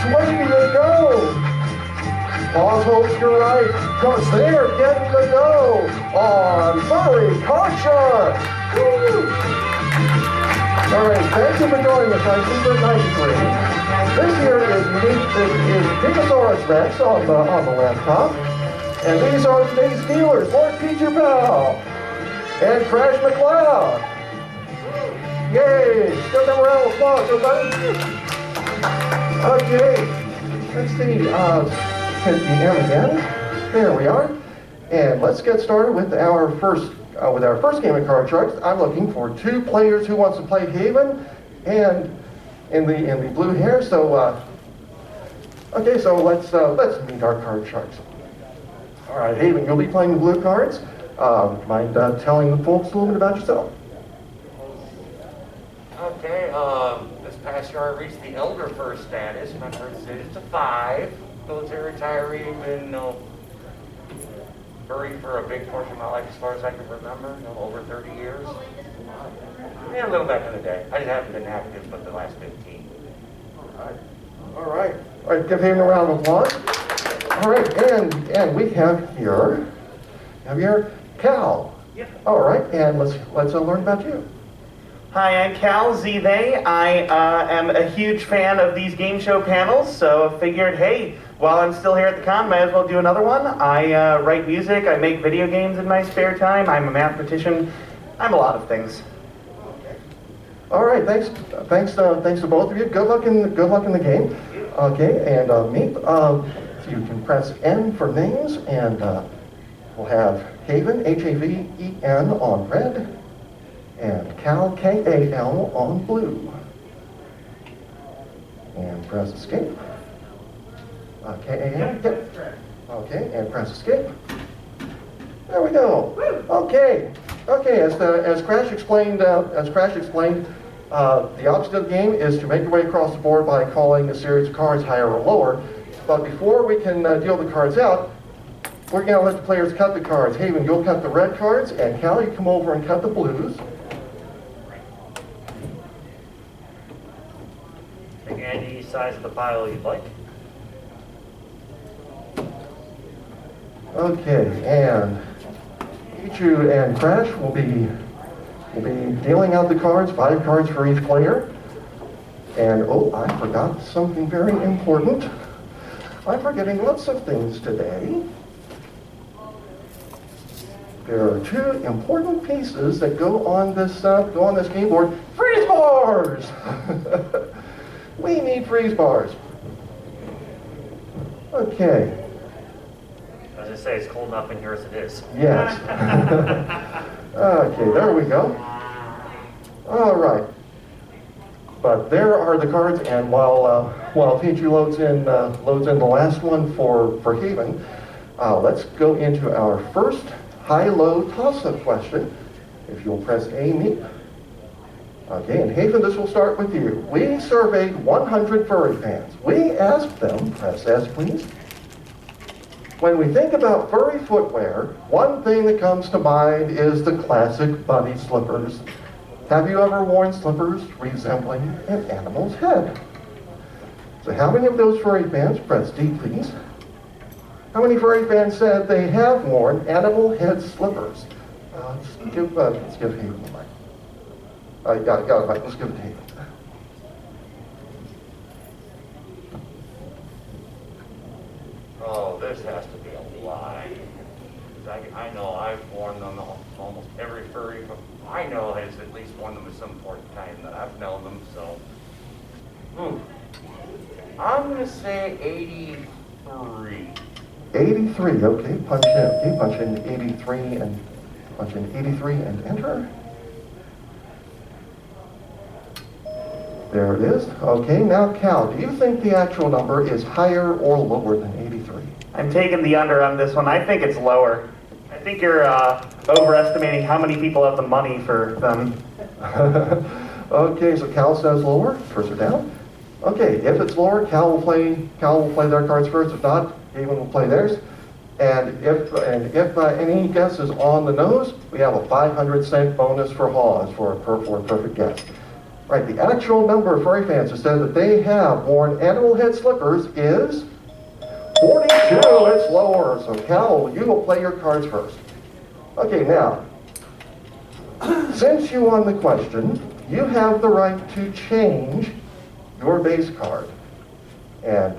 which way do you go? Pause hopes you're right, because they're getting the dough on Furry Card Shark. Woo! All right, thank you for joining us on Super 93. This here is Meepasaurus Rex on the laptop. And these are today's dealers, Lord PichuPal and Crash McCloud. Yay! Give them a round of applause, everybody. Okay, let's see. Hit the M again. There we are. And let's get started with our first game of Card Sharks. I'm looking for two players who wants to play Haven and in the blue hair. So okay, so let's meet our Card Sharks. All right, Haven, you'll be playing the blue cards. Mind telling the folks a little bit about yourself? Okay, this past year I reached the Elder First status. My first status to 5. Military retiree, been furry for a big portion of my life as far as I can remember, over 30 years. Yeah, a little back in the day. I just haven't been active but the last 15. All right. Give Haven a round of applause. All right, and we have here Cal. Yep. All right, and let's learn about you. Hi, I'm Cal, Z-They. I am a huge fan of these game show panels, so figured, hey, while I'm still here at the con, might as well do another one. I write music, I make video games in my spare time, I'm a mathematician, I'm a lot of things. All right, thanks to both of you. Good luck in the game. Okay, and Meep, so you can press N for names, and we'll have Haven, H-A-V-E-N on red, and Cal, K-A-L on blue. And press escape. K-A-L, yep. Okay, and press escape. There we go. Okay, as Crash explained, the object of the game is to make your way across the board by calling a series of cards higher or lower. But before we can deal the cards out, we're going to let the players cut the cards. Haven, you'll cut the red cards, and Cal, you come over and cut the blues. Pick any size of the pile you'd like. Okay, and Pichu and Crash will be dealing out the cards, 5 cards for each player. And oh, I forgot something very important. I'm forgetting lots of things today. There are 2 important pieces that go on this game board. Freeze bars! We need freeze bars. Okay. As I say, it's cold enough in here as it is. Yes. Okay, there we go. All right. But there are the cards, and while Pichu loads in the last one for Haven, let's go into our first high-low toss-up question. If you'll press A, Meep. Okay, and Haven, this will start with you. We surveyed 100 furry fans. We asked them, press S please. When we think about furry footwear, one thing that comes to mind is the classic bunny slippers. Have you ever worn slippers resembling an animal's head? So how many of those furry fans, press D please. How many furry fans said they have worn animal head slippers? Let's give Haven the mic. Got it, right. Let's give it to Haven. Oh, this has to be a lie. I know I've worn them almost every furry I know has at least worn them at some point in time that I've known them, so. I'm going to say 83. 83, okay, punch in 83 and punch in 83 and enter. There it is. Okay, now Cal, do you think the actual number is higher or lower than 83? I'm taking the under on this one. I think it's lower. I think you're overestimating how many people have the money for them. Okay, so Cal says lower. Cursor down. Okay, if it's lower, Cal will play their cards first. If not, Haven will play theirs. And if any guess is on the nose, we have a 500-cent bonus for HAWS for a perfect guess. Right, the actual number of furry fans who said that they have worn animal head slippers is 42. It's lower. So Cal, you will play your cards first. Okay, now, since you won the question, you have the right to change your base card. And,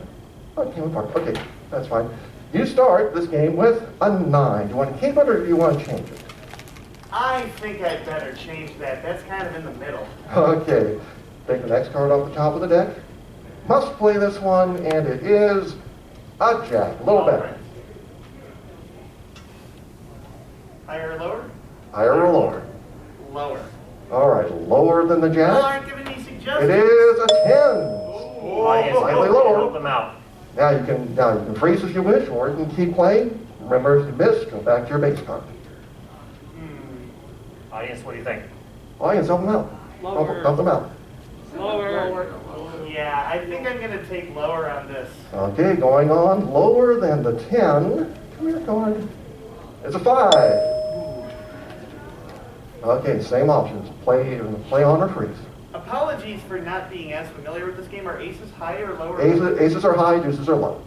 okay, that's fine. You start this game with a 9. Do you want to keep it or do you want to change it? I think I'd better change that. That's kind of in the middle. Okay, take the next card off the top of the deck. Must play this one, and it is a jack. A little better. Higher or lower? Higher or lower? Lower. All right, lower than the You jack? aren't giving me suggestions. It is a 10. Audience, Slightly lower. help them out. Now you can freeze if you wish, or you can keep playing. Remember, if you miss, go back to your base card. Audience, what do you think? Audience, help them out. Lower. Help them out. Lower. Yeah, I think I'm going to take lower on this. Okay, going on. Lower than the 10. Come here, card. It's a 5. Okay, same options. Play on or freeze. Apologies for not being as familiar with this game. Are aces higher or lower? Aces are high, deuces are low.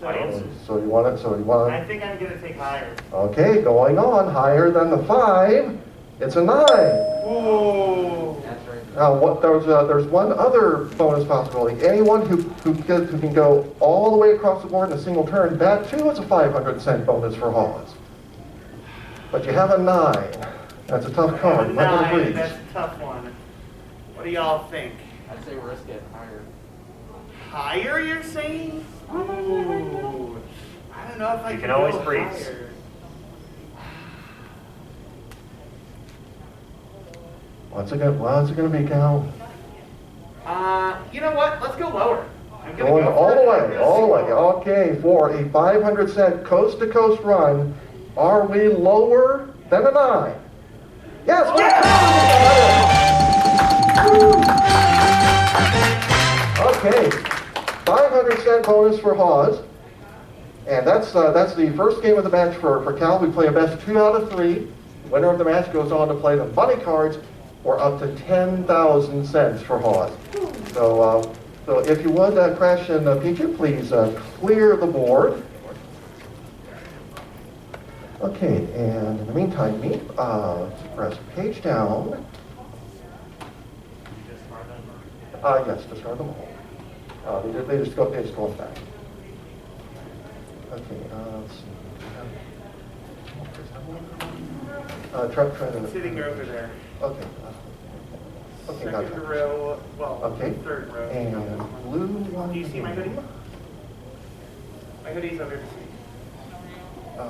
Audience? So you want it, I think I'm going to take higher. Okay, going on. Higher than the 5. It's a 9. Ooh. Now, there's one other bonus possibility. Anyone who can go all the way across the board in a single turn, that too is a 500-cent bonus for HAWS. But you have a 9. That's a tough card. Might want to freeze. That's a tough one. What do y'all think? I'd say risk it higher. Higher, you're saying? Ooh. I don't know if I You can can always go freeze. higher. What's it gonna be, Cal? You know what? Let's go lower. I'm gonna Going go all for the it. way, I'm gonna all the way. say lower. Okay, for a 500-cent coast-to-coast run, are we lower than a 9? Yes, we are! Okay, 500-cent bonus for HAWS. And that's the first game of the match for Cal. We play a best 2 out of 3. Winner of the match goes on to play the money cards for up to 10,000 cents for HAWS. So if you would, Crash and Pichu, please clear the board. Okay, and in the meantime, let's press page down. Yes, discard them all. They just go back. Okay, let's see. Try to. Sitting over there. Okay. Okay, got Second it. row, well, Okay. third row. And blue one. Do you see my hoodie? My hoodie's under the seat. No,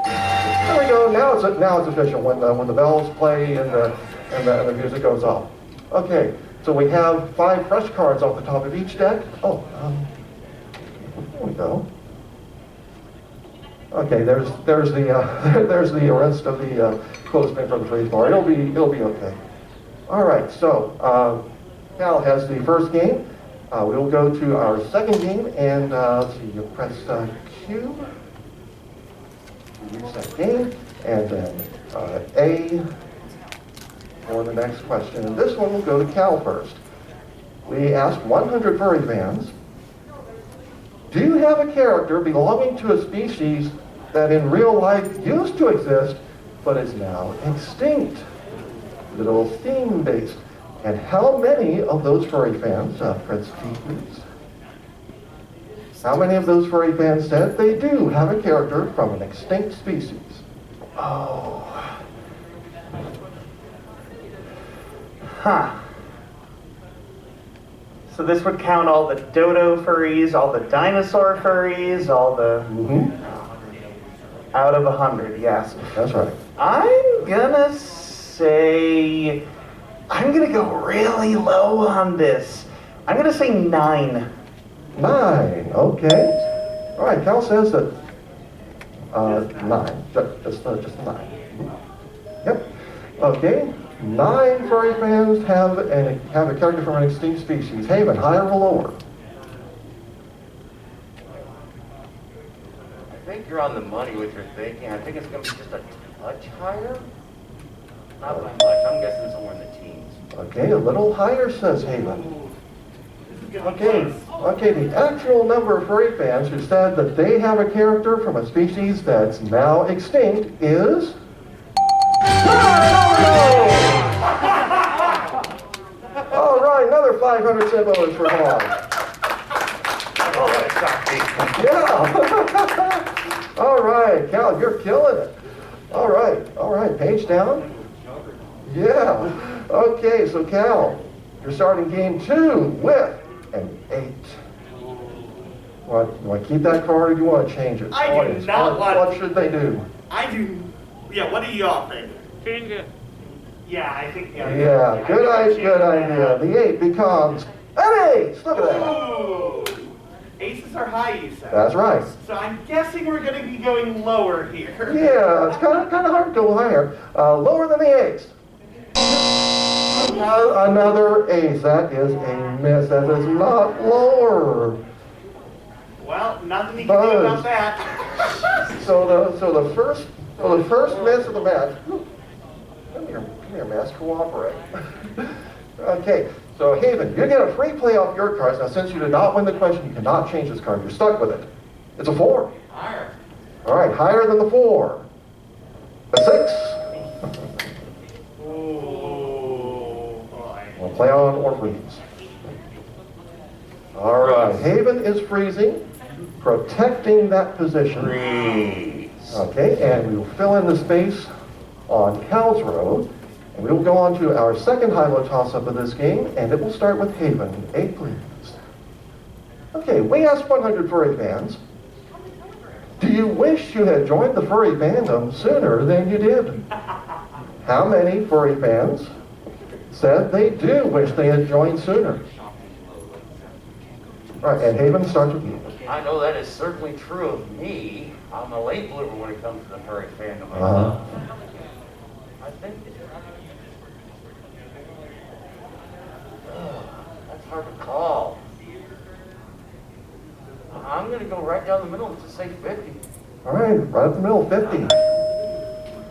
there we go. Now it's official when the bells play and the music goes off. Okay, so we have 5 fresh cards off the top of each deck. Oh, there we go. Okay, there's the there's the rest of the clothespin for the freeze bar. It'll be okay. All right, so Cal has the first game. We'll go to our second game, and let's see. You press Q. Reset game, and then A for the next question. And this one will go to Cal first. We asked 100 furry fans, do you have a character belonging to a species that in real life used to exist, but is now extinct? Little theme-based. And how many of those furry fans, press T please. How many of those furry fans said they do have a character from an extinct species? Oh. Huh. So this would count all the dodo furries, all the dinosaur furries, all the... Out of 100, yes. That's right. I'm gonna say... I'm gonna go really low on this. I'm gonna say 9. 9, okay. All right, Cal says that 9, just 9. Yep. Okay, 9 furry fans have a character from an extinct species. Haven, higher or lower? think you're on the money with your thinking. I think it's going to be just a touch higher. Not by much. I'm guessing somewhere in the teens. Okay, a little higher, says Haven. Okay, the actual number of furry fans who said that they have a character from a species that's now extinct is... All right, another 500 symbols for Paul. Oh, that's shocking. Yeah. All right, Cal, you're killing it. All right, page down. Yeah. Okay, so Cal, you're starting game 2 with an 8. You want to keep that card or do you want to change it? I do Audience, not want- What should they do? I do. Yeah, what do y'all think? Change it. Yeah, I think. Yeah, good idea. The 8 becomes an ace. Look at that. Ooh. Aces are high, you said. That's right. So I'm guessing we're going to be going lower here. Yeah, it's kind of hard to go higher. Lower than the ace. Another ace. That is a miss. That is not lower. Well, nothing you can do about that. So the first miss of the match. Come here, Mass, cooperate. Okay, so Haven, you get a free play off your cards. Now, since you did not win the question, you cannot change this card. You're stuck with it. It's a 4. Higher. All right, higher than the 4. A 6. Oh boy. We'll play on or freeze. All right, Haven is freezing, protecting that position. Freeze. Okay, and we will fill in the space on Cal's row, and we will go on to our second high-low toss-up of this game, and it will start with Haven. 8, please. Okay, we asked 100 furry fans, do you wish you had joined the furry fandom sooner than you did? How many furry fans said they do wish they had joined sooner? All right, and Haven starts with you. I know that is certainly true of me. I'm a late bloomer when it comes to the furry fandom. Uh-huh. I think that's hard to call. I'm going to go right down the middle and just say 50. All right, right up the middle, 50.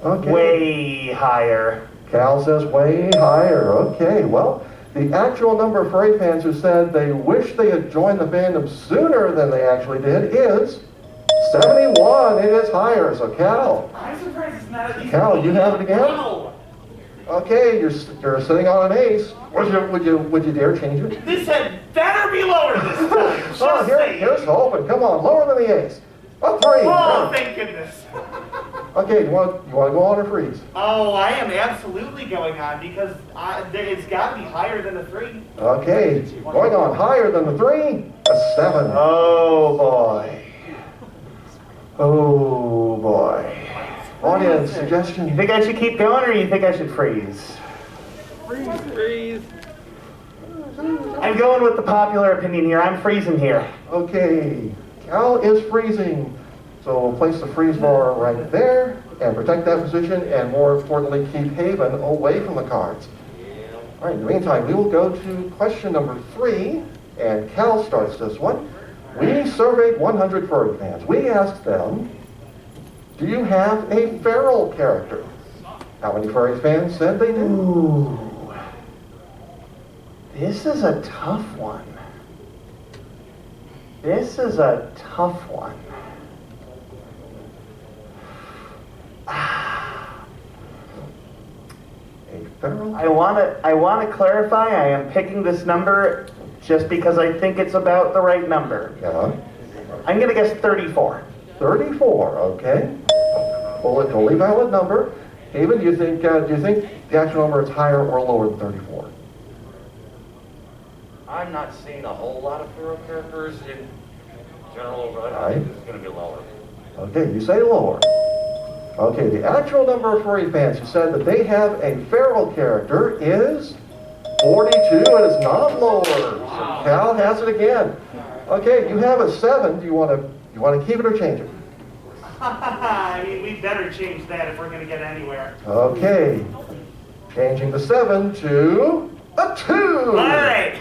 Okay. Way higher. Cal says way higher. Okay, well, the actual number of furry fans who said they wish they had joined the fandom sooner than they actually did is 71. It is higher. So Cal, I'm surprised it's not at least. Cal, you have it again? Wow. Okay, you're sitting on an ace. Would you dare change it? This had better be lower this time. Just Oh, saying. here's hoping. Come on, lower than the ace. A 3. Oh, thank goodness. Okay, you want to go on or freeze? Oh, I am absolutely going on because it's got to be higher than a 3. Okay, going on higher than the 3. A 7. Oh boy. Oh boy. Audience suggestion. You think I should keep going or you think I should freeze? Freeze. I'm going with the popular opinion here. I'm freezing here. Okay, Cal is freezing. So we'll place the freeze bar right there and protect that position and more importantly keep Haven away from the cards. All right, in the meantime, we will go to question number 3 and Cal starts this one. We surveyed 100 furry fans. We asked them, do you have a feral character? How many furry fans said they do? Ooh. This is a tough one. This is a tough one. A feral? I want to clarify. I am picking this number just because I think it's about the right number. Yeah. I'm going to guess 34. 34, okay. Well, a totally valid number. Haven, do you think the actual number is higher or lower than 34? I'm not seeing a whole lot of feral characters in general, but I think it's going to be lower. Okay, you say lower. Okay, the actual number of furry fans who said that they have a feral character is 42. It is not lower. So Cal has it again. Okay, you have a 7. Do you want to keep it or change it? I mean, we better change that if we're going to get anywhere. Okay, changing the 7 to a 2. All right.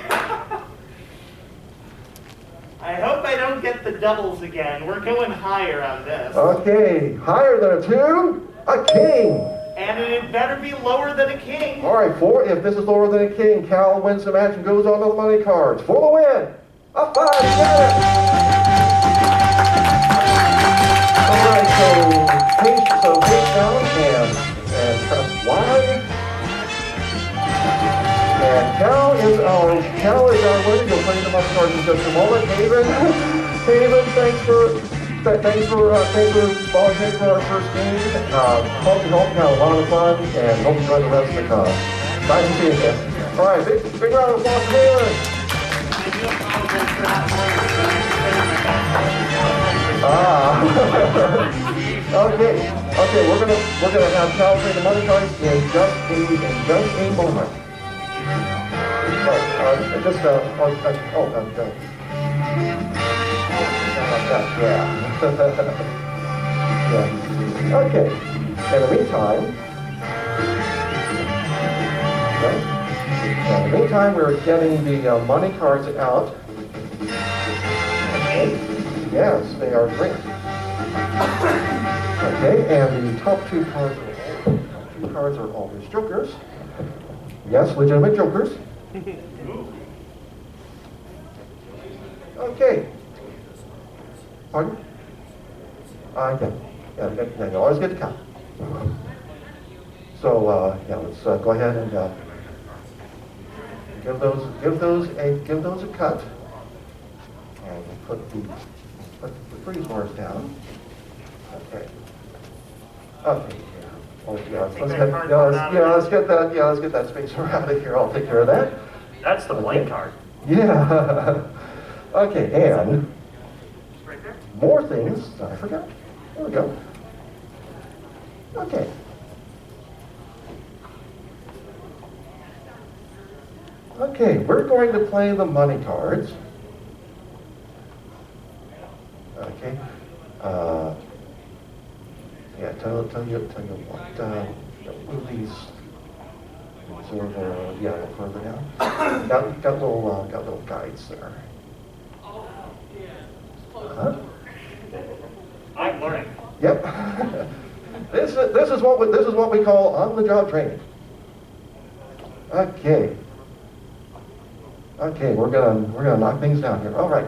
I hope I don't get the doubles again. We're going higher on this. Okay, higher than a 2, a king. And it better be lower than a king. All right, 4, if this is lower than a king, Cal wins the match and goes on to the money cards. For the win, a 5, get it. All right, so face down and press Y. And Cal is our winner. You'll play the money cards in just a moment. Haven, thanks for volunteering for our first game. Hope you had a lot of fun and hope you enjoy the rest of the con. Nice to see you again. All right, big round of applause for Haven. Okay, we're gonna have Cal play the money cards in just a moment. Yeah. Okay. In the meantime, we're getting the money cards out. Okay. Yes, they are green. Okay, and the top two cards are always jokers. Yes, legitimate jokers. Okay. Pardon? Yeah, you always get to count. So, let's go ahead and give those a cut. And put the freeze bars down. Okay. Okay. Oh, let's get that spacer out of here. I'll take care of that. That's the blank card. Yeah. Okay, and Right there. more things that I forgot. There we go. Okay. Okay, we're going to play the money cards. Okay. Tell you what. Move these sort of a little further down. got little guides there. I'm learning. Yep. This is what we call on-the-job training. Okay. Okay, we're gonna knock things down here. All right.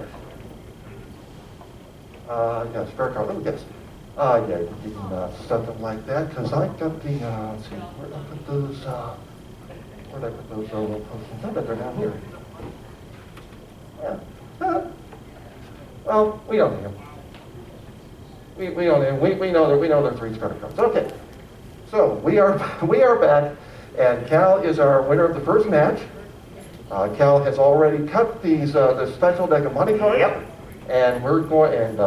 Spare card. Oh yes. Yeah, you can set them like that because I got the. Let's see, where did I put those? Where did I put those little post-its? I bet they're down here. Yeah. Well, we don't need them. We don't need them. We know they're 3 spare cards. Okay. So we are back, and Cal is our winner of the first match. Cal has already cut these the special deck of money cards. Yep. And we're going, and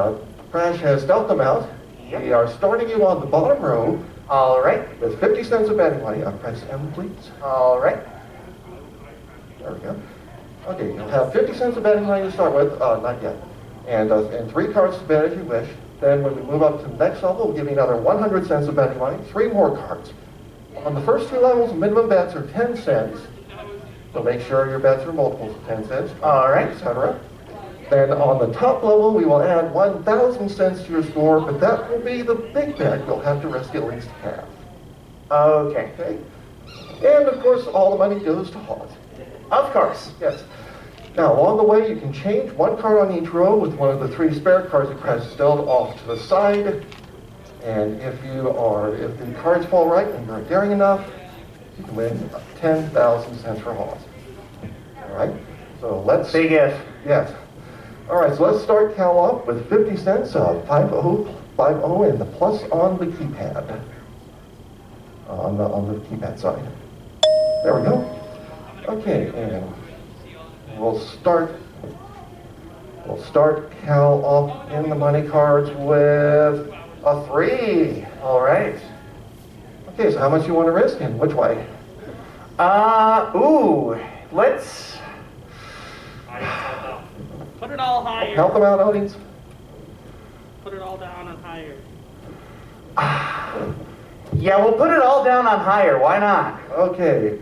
Crash has dealt them out. Yep. We are starting you on the bottom row. All right. With 50 cents of betting money. Press M, please. All right. There we go. Okay, you'll have 50 cents of betting money to start with. Not yet. And 3 cards to bet if you wish. Then when we move up to the next level, we'll give you another 100 cents of betting money. 3 more cards. On the first 2 levels, minimum bets are 10 cents. So make sure your bets are multiples of 10 cents. All right. Etc. Then on the top level, we will add 1,000 cents to your score, but that will be the big bet. You'll have to risk at least half. Okay. Okay? And of course, all the money goes to HAWS. Of course. Yes. Now, along the way, you can change 1 card on each row with one of the 3 spare cards that Crash dealt off to the side. And if the cards fall right and you're daring enough, you can win 10,000 cents for HAWS. All right? So let's... Big if. Yes. All right, so let's start Cal off with 50 cents, 50, and the plus on the keypad. On the keypad side. There we go. Okay, and we'll start Cal off in the money cards with a 3. All right. Okay, so how much you want to risk and which way? Let's... Put it all higher. Help them out, audience. Put it all down and higher. Yeah, we'll put it all down on higher. Why not? Okay,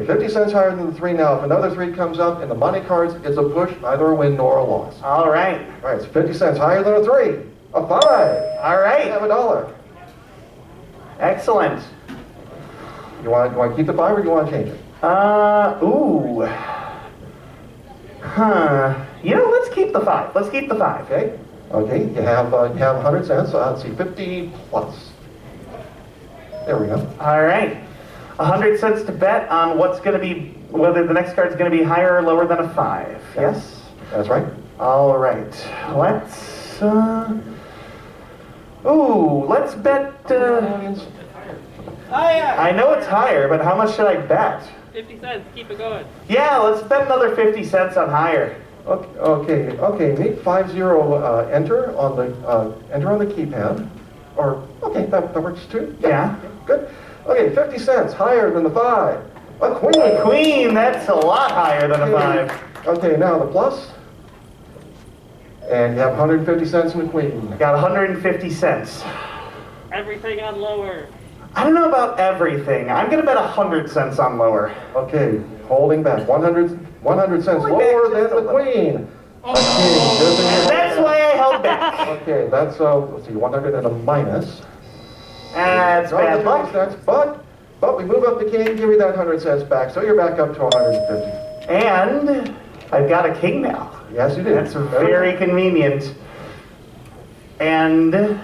50 cents higher than the 3 now. If another 3 comes up in the money cards, it's a push, neither a win nor a loss. All right. All right, it's 50 cents higher than a 3. A 5. All You right. have $1. Excellent. You want to keep the 5 or do you want to change it? Ooh. Huh. You know, let's keep the 5. Let's keep the 5. Okay, you have 100 cents, so let's see, 50 plus. There we go. All right. 100 cents to bet on what's going to be, whether the next card's going to be higher or lower than a 5. Yes? That's right. All right. Let's, let's bet, I know it's higher, but how much should I bet? 50 cents. Keep it going. Yeah, let's bet another 50 cents on higher. Okay, Meet 50 enter on the keypad. Or, okay, that works too. Yeah. Good. Okay, 50 cents higher than the 5. A queen. Queen, that's a lot higher than a 5. Okay, now the plus. And you have 150 cents in the queen. Got 150 cents. Everything on lower. I don't know about everything. I'm going to bet 100 cents on lower. Okay, holding back. 100 cents Holding back lower just than a the little. queen. A king. Just in And your- that's why I held back. Okay, that's, let's see, 100 and a minus. That's bad Not luck. 50 cents, but we move up the king, give me that 100 cents back, so you're back up to 150. And I've got a king now. Yes, you do. That's very convenient. And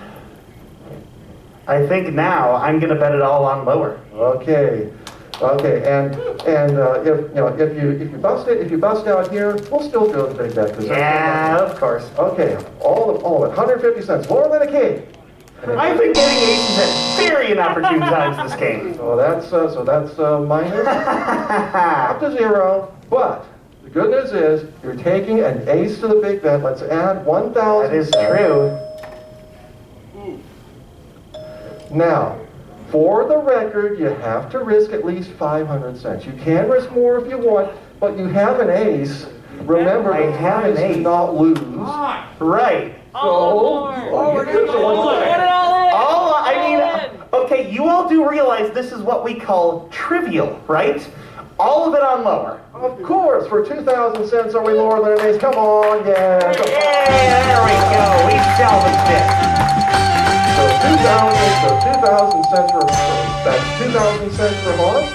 I think now I'm going to bet it all on lower. Okay, and if you bust out here, we'll still do the big bet. 'cause Yeah, of course. Okay, all of it, 150 cents, more than a king. I've been getting aces at very inopportune times this game. So that's minus up to 0. But the good news is you're taking an ace to the big bet. Let's add 1,000. That is true. Now, for the record, you have to risk at least 500 cents. You can risk more if you want, but you have an ace. Remember, I the have an prize is ace. not lose. Right. All we're doing Put it all in. Okay, you all do realize this is what we call trivial, right? All of it on lower. Of course, for 2,000 cents, are we lower than an ace? Come on, yeah. Yeah, there we go. We salvaged it. So 2,000 cents for, that's 2,000 cents for HAWS.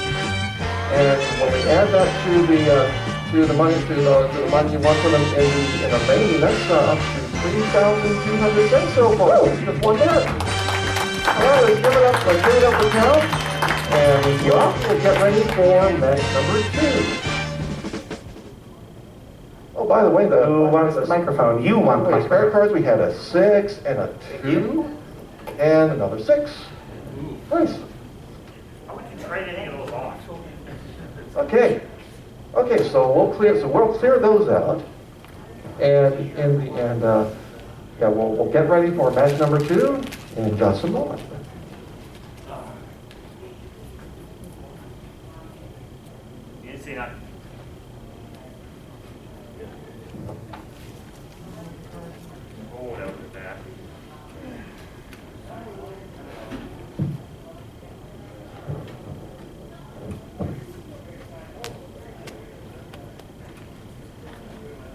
And when we add that to the money you want for them in a main, that's up to 3,200 cents so far. Just one minute. Well, let's give it up for count. And we'll get ready for match number 2. Oh, by the way, Who wants the microphone? You want the spare microphone. cards, we had a 6 and a 2 and another 6. Nice. I wouldn't trade any of those off. Okay, so we'll clear those out, and we'll get ready for match number 2 in just a moment. You didn't see nothing. Oh, that was bad.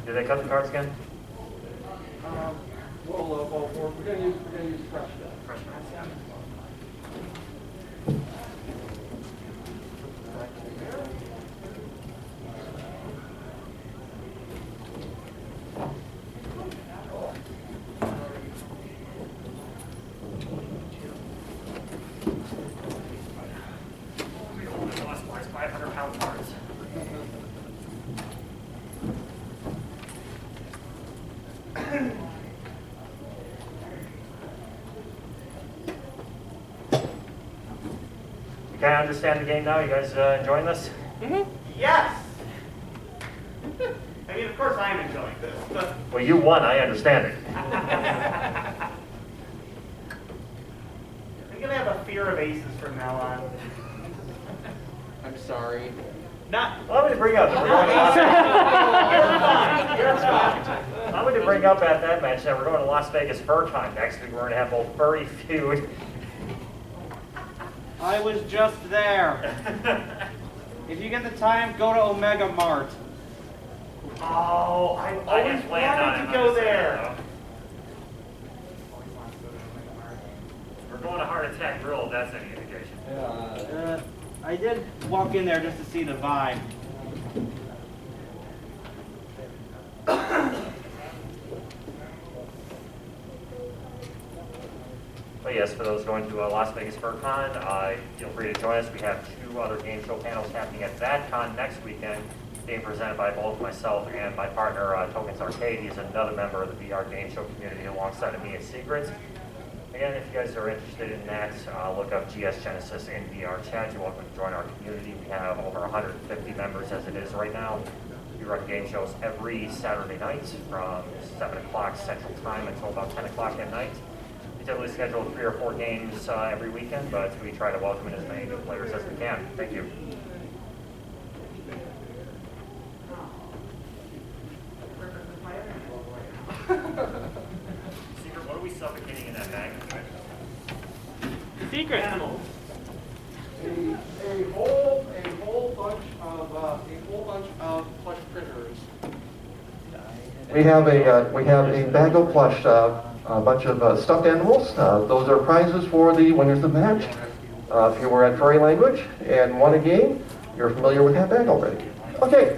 Did they cut the cards again? We're gonna use fresh. Fresh cards, yeah. We only lost 500-pound cards. You kind of understand the game now? You guys enjoying this? Yes. I mean, of course I'm enjoying this, but Well, you won. I understand it. I'm gonna have a fear of aces from now on. I'm sorry. Not. Allow me to bring up. Allow me to bring up at that match that we're going to Las Vegas Fur Con next week. We're going to have both Furry feud I was just there. If you get the time, go to Omega Mart. Oh, I always had planned on wanted it. to go there. We're going to Heart Attack Grill, if that's any indication. I did walk in there just to see the vibe. But yes, for those going to Las Vegas Fur Con, feel free to join us. We have 2 other game show panels happening at that con next weekend, being presented by both myself and my partner, Tokens Arcade. He's another member of the VR game show community alongside of me at Secrets. Again, if you guys are interested in that, look up GS Genesis in VR chat. You're welcome to join our community. We have over 150 members as it is right now. We run game shows every Saturday night from 7 o'clock Central Time until about 10 o'clock at night. We typically schedule 3 or 4 games every weekend, but we try to welcome in as many new players as we can. Thank you. Secret, what are we suffocating in that bag? Secret. Animals. A whole bunch of plush critters. We have a bag of plush, a bunch of stuffed animals. Those are prizes for the winners of the match. If you were at Furry Language and won a game, you're familiar with that bag already. Okay,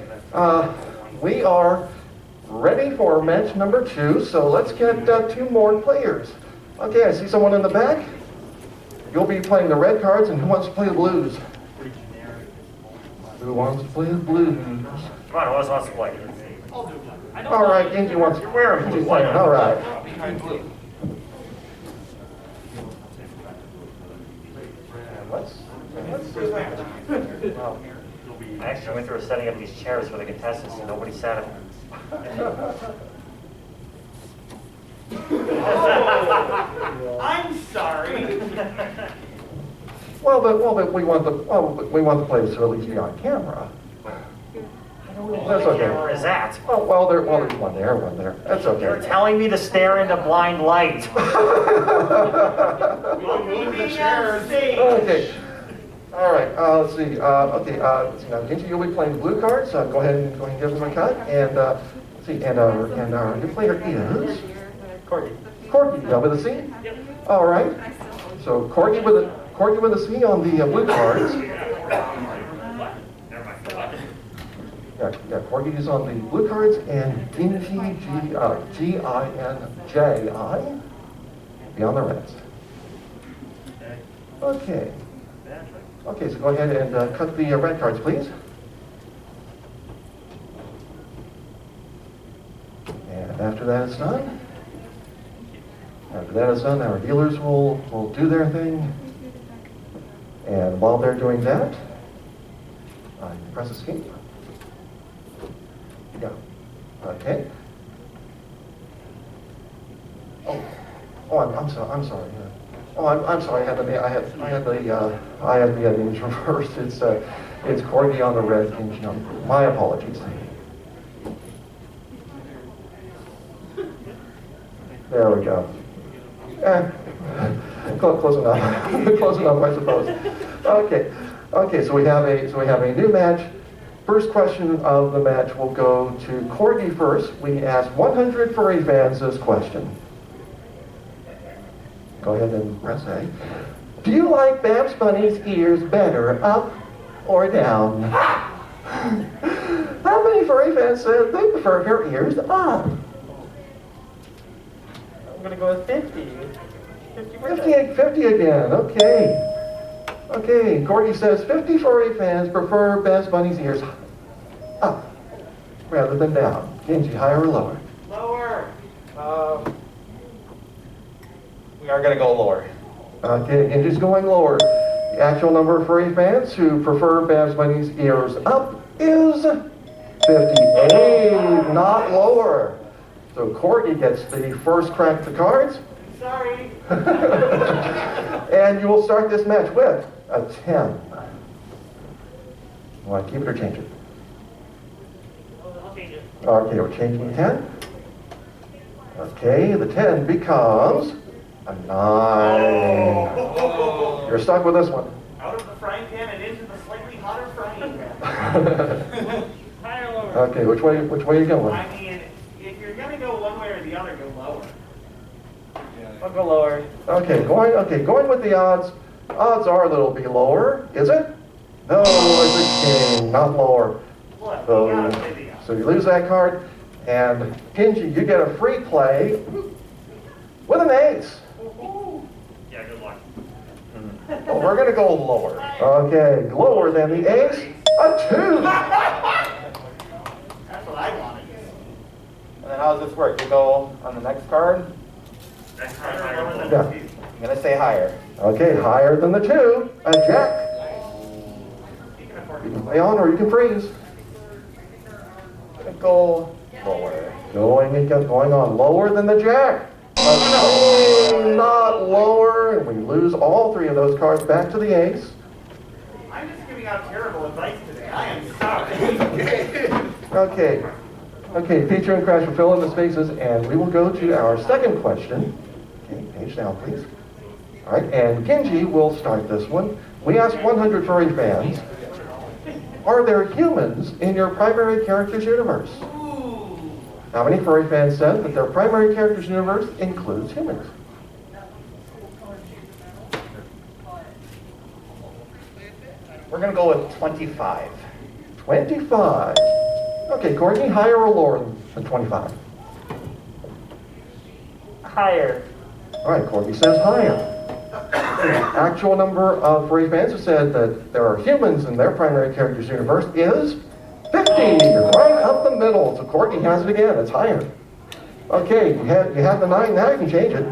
we are ready for match number 2, so let's get 2 more players. Okay, I see someone in the back. You'll be playing the red cards, and who wants to play the blues? Who wants to play the blues? Come on, who else wants to play? All right, Ginji wants. You're wearing blue. Ginji's playing. All right. Behind blue. Let's do that. I actually went through setting up these chairs for the contestants, and nobody sat in them. I'm sorry. Well, we want the players to at least be on camera. That's okay. Where is that? Well, there's one there. That's You're okay. telling me to stare into blind light. Okay. All right. Let's see. Okay. Let's see. Now, Ginji, you'll be playing the blue cards. Go ahead and give them a cut. And let's see. And our new player is Corgi. Corgi. With a C. All right. So Corgi with a C on the blue cards. Never mind. What? Yeah, Corgi is on the blue cards, and Ginji, G-I-N-J-I, be on the reds. Okay. Okay, so go ahead and cut the red cards, please. And after that is done, our dealers will do their thing. And while they're doing that, you press escape. Yeah. Okay. Oh, I'm sorry. I'm sorry. I'm sorry. I had the names reversed. It's Corgi on the red. Ginji on. My apologies. There we go. Close enough. Close enough, I suppose. Okay. Okay. So we have a new match. First question of the match will go to Corgi first. We asked 100 furry fans this question. Go ahead and press A. Do you like Babs Bunny's ears better up or down? How many furry fans said they prefer her ears up? I'm gonna go with 50. 50 again, okay. Okay, Corgi says 50 furry fans prefer Babs Bunny's ears up rather than down. Ginji, higher or lower? Lower. We are gonna go lower. Okay, Ginji's going lower. The actual number of furry fans who prefer Babs Bunny's ears up is 58, not lower. So Corgi gets the first crack at the cards. Sorry. And you will start this match with a 10. You want to keep it or change it? I'll change it. Okay, we're changing 10. Okay, the 10 becomes a 9. You're stuck with this one. I Higher or lower? Okay, which way are you going? I mean, if you're gonna go one way or the other, go lower. I'll go lower. Okay, going with the odds. Odds are that it'll be lower. Is it? No, it's a king, not lower. Look, So, you got a video. so you lose that card, and Ginji, you get a free play with an ace. Yeah, good luck. Well, we're gonna go lower. Okay, lower than the ace, a 2. That's what I wanted. And then how does this work? You go on the next card. Next time, higher or lower. Yeah. I'm gonna say higher. Okay, higher than the 2, a jack. You can play on or you can freeze. I'm gonna go lower. Going on lower than the jack. A queen, not lower, and we lose all 3 of those cards back to the ace. I'm just giving out terrible advice today. I am sorry. Okay, Pichu and Crash will fill in the spaces, and we will go to our second question. Okay, page down, please. All right, and Ginji will start this one. We asked 100 furry fans, are there humans in your primary character's universe? How many furry fans said that their primary character's universe includes humans? We're gonna go with 25. 25. Okay, Corgi, higher or lower than 25? Higher. All right, Corgi says higher. The actual number of furry fans who said that there are humans in their primary character's universe is 50, right up the middle. So Corgi has it again, it's higher. Okay, you have the 9, now you can change it.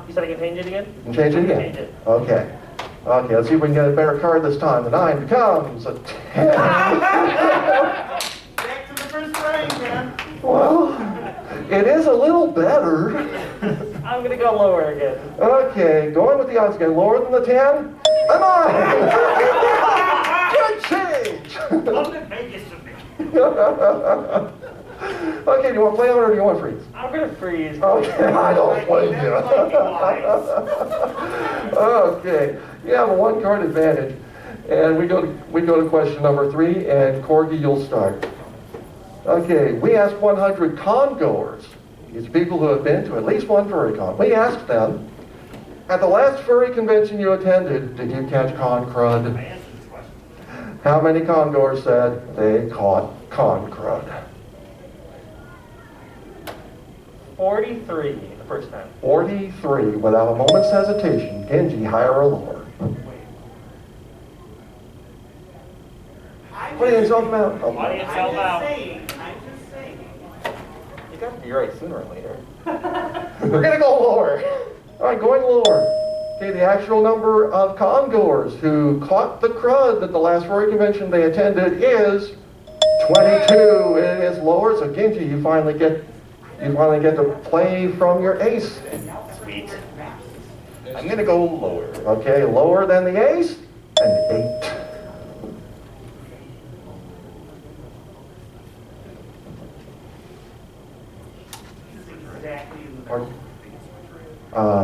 You said I can change it again? You can change it again. Change it. Okay, let's see if we can get a better card this time. The 9 becomes a 10. Back to the first frame, man. Well, it is a little better. I'm gonna go lower again. Okay, going with the odds again. Lower than the 10? A 9! Good change! Come to Vegas with me. Okay, do you want to play on or do you want to freeze? I'm gonna freeze. Okay, I don't blame you. Okay, you have a 1 card advantage. And we go to question number 3, and Corgi, you'll start. Okay, we asked 100 con goers. These are people who have been to at least one furry con. We asked them, at the last furry convention you attended, did you catch con crud? I answered this question. How many con goers said they caught con crud? 43 the first time. 43, without a moment's hesitation. Genji, higher or lower? What are you talking about? Oh, Audience I'm out loud. just saying. You gotta be right sooner or later. We're gonna go lower. All right, going lower. Okay, the actual number of con-goers who caught the crud at the last furry convention they attended is 22. It is lower, so Ginji, you finally get to play from your ace. Sweet. I'm gonna go lower. Okay, lower than the ace, an 8.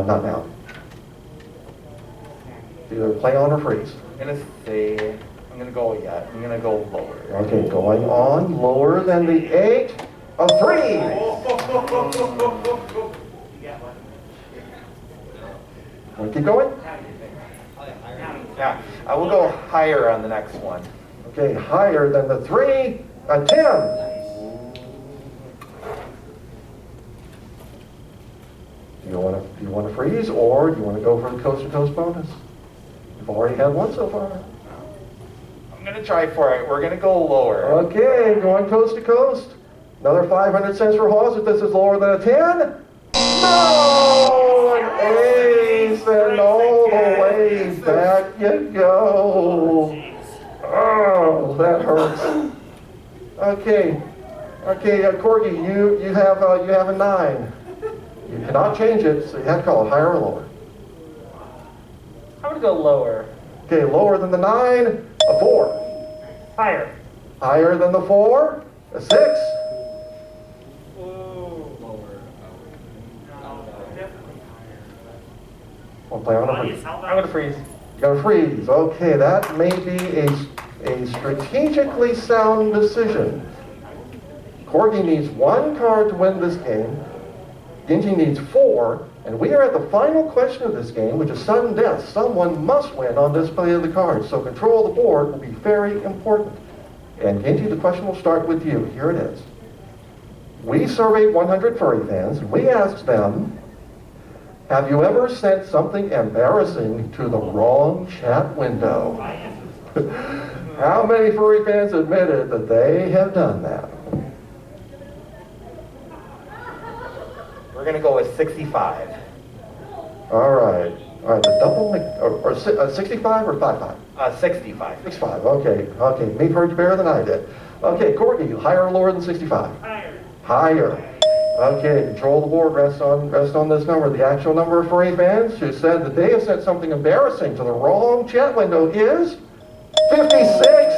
Not now. Either play on or freeze. I'm gonna say, I'm gonna go yet. I'm gonna go lower. Okay, going on, lower than the 8, a 3. Want to keep going? Yeah, I will go higher on the next one. Okay, higher than the 3, a 10. Do you want to freeze, or do you want to go for the coast-to-coast bonus? You've already had one so far. I'm gonna try for it. We're gonna go lower. Okay, going coast-to-coast. Another 500 cents for HAWS if this is lower than a 10. No! An ace, and all the way back you go. Oh, that hurts. Okay, Corgi, you have a 9. You cannot change it, so you have to call it higher or lower. I'm gonna go lower. Okay, lower than the 9, a 4. Higher. Higher than the 4, a 6. Want to play on or freeze? Audience, how I'm about? gonna freeze. You got to freeze. Okay, that may be a strategically sound decision. Corgi needs 1 card to win this game. Ginji needs 4. And we are at the final question of this game, which is sudden death. Someone must win on this play of the cards. So control of the board will be very important. And Ginji, the question will start with you. Here it is. We surveyed 100 furry fans, and we asked them, have you ever sent something embarrassing to the wrong chat window? How many furry fans admitted that they have done that? We're going to go with 65. All right, the double, or 65 or 55? 65. 65, okay. Me heard you better than I did. Okay, Corgi, higher or lower than 65? Higher. Higher. Okay, control of the board rests on this number. The actual number of furry fans who said that they have sent something embarrassing to the wrong chat window is 56.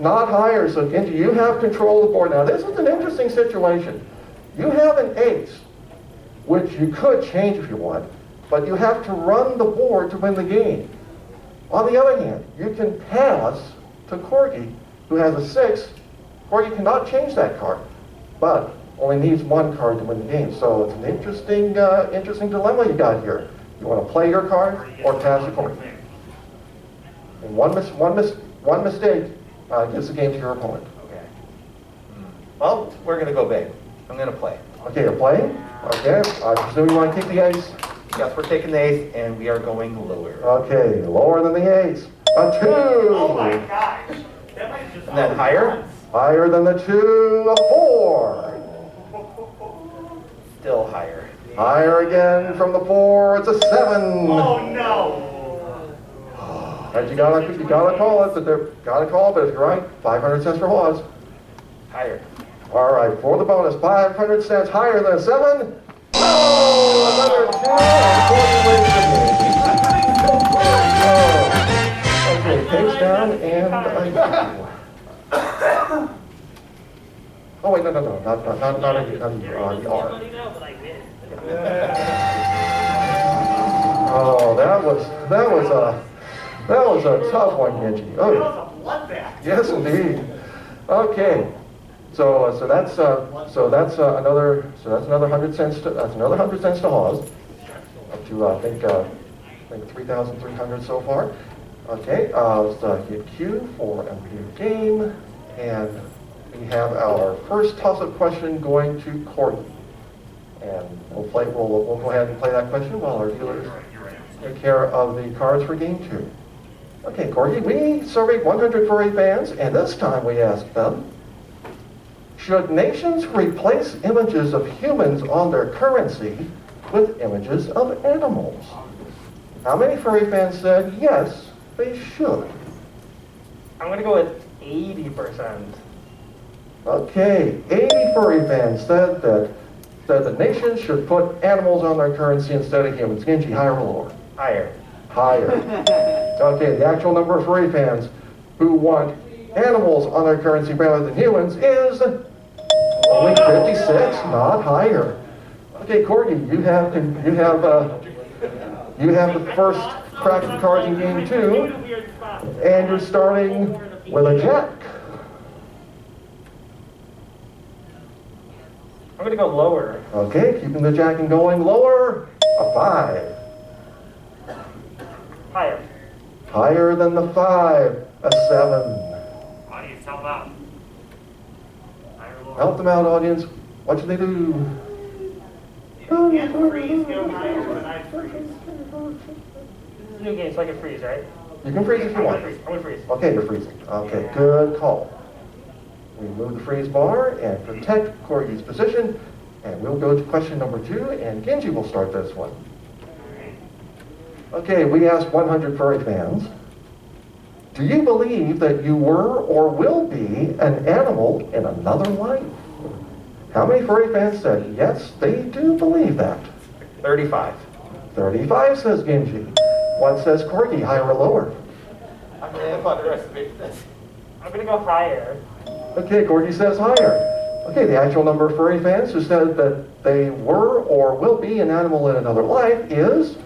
Not higher, so Ginji, you have control of the board. Now, this is an interesting situation. You have an ace, which you could change if you want, but you have to run the board to win the game. On the other hand, you can pass to Corgi, who has a 6. Corgi cannot change that card, but only needs 1 card to win the game. So it's an interesting dilemma you got here. You want to play your card or pass your card. And one mistake gives the game to your opponent. Okay. Well, we're going to go big. I'm going to play. Okay, you're playing? Okay, I presume you want to keep the ace? Yes, we're taking the ace, and we are going lower. Okay, lower than the ace. A 2! Oh my gosh. That might just And then higher? Higher than the 2, a 4. Still higher. Higher again from the 4, it's a 7. Oh no. And you gotta call it, but if you're right, 500 cents for HAWS. Higher. All right, for the bonus, 500 cents higher than a 7. Oh, another 2. Okay, takes down and oh wait, no, not you are. Oh, that was a tough one, Ginji. That Oh, was a bloodbath. yes, indeed. Okay, so that's another 100 cents. That's another 100 cents to HAWS. Up to I think 3,300 so far. Okay, let's hit Q for a new game, and we have our first toss-up question going to Corgi. And we'll go ahead and play that question while our dealers take care of the cards for game 2. Okay, Corgi, we surveyed 100 furry fans, and this time we asked them, should nations replace images of humans on their currency with images of animals? How many furry fans said yes, they should? I'm gonna go with 80%. Okay, 80 furry fans said that the nations should put animals on their currency instead of humans. Ginji, higher or lower? Higher. Higher. Okay, the actual number of furry fans who want animals on their currency rather than humans is only 56, not higher. Okay, Corgi, you have the first crack of the cards in game 2, and you're starting with a jack. I'm gonna go lower. Okay, keeping the jack and going lower, a 5. Higher. Higher than the 5, a 7. Audience, help out. Higher or lower? Help them out, audience. What should they do? Can't freeze, go higher than I freeze. This is a new game, so I can freeze, right? You can freeze if you I'm want. gonna freeze. Okay, you're freezing. Okay, good call. We move the freeze bar and protect Corgi's position, and we'll go to question number 2, and Ginji will start this one. Okay, we asked 100 furry fans, do you believe that you were or will be an animal in another life? How many furry fans said yes, they do believe that? 35. 35 says Ginji. What says Corgi, higher or lower? I'm going to have underestimated this. I'm gonna go higher. Okay, Corgi says higher. Okay, the actual number of furry fans who said that they were or will be an animal in another life is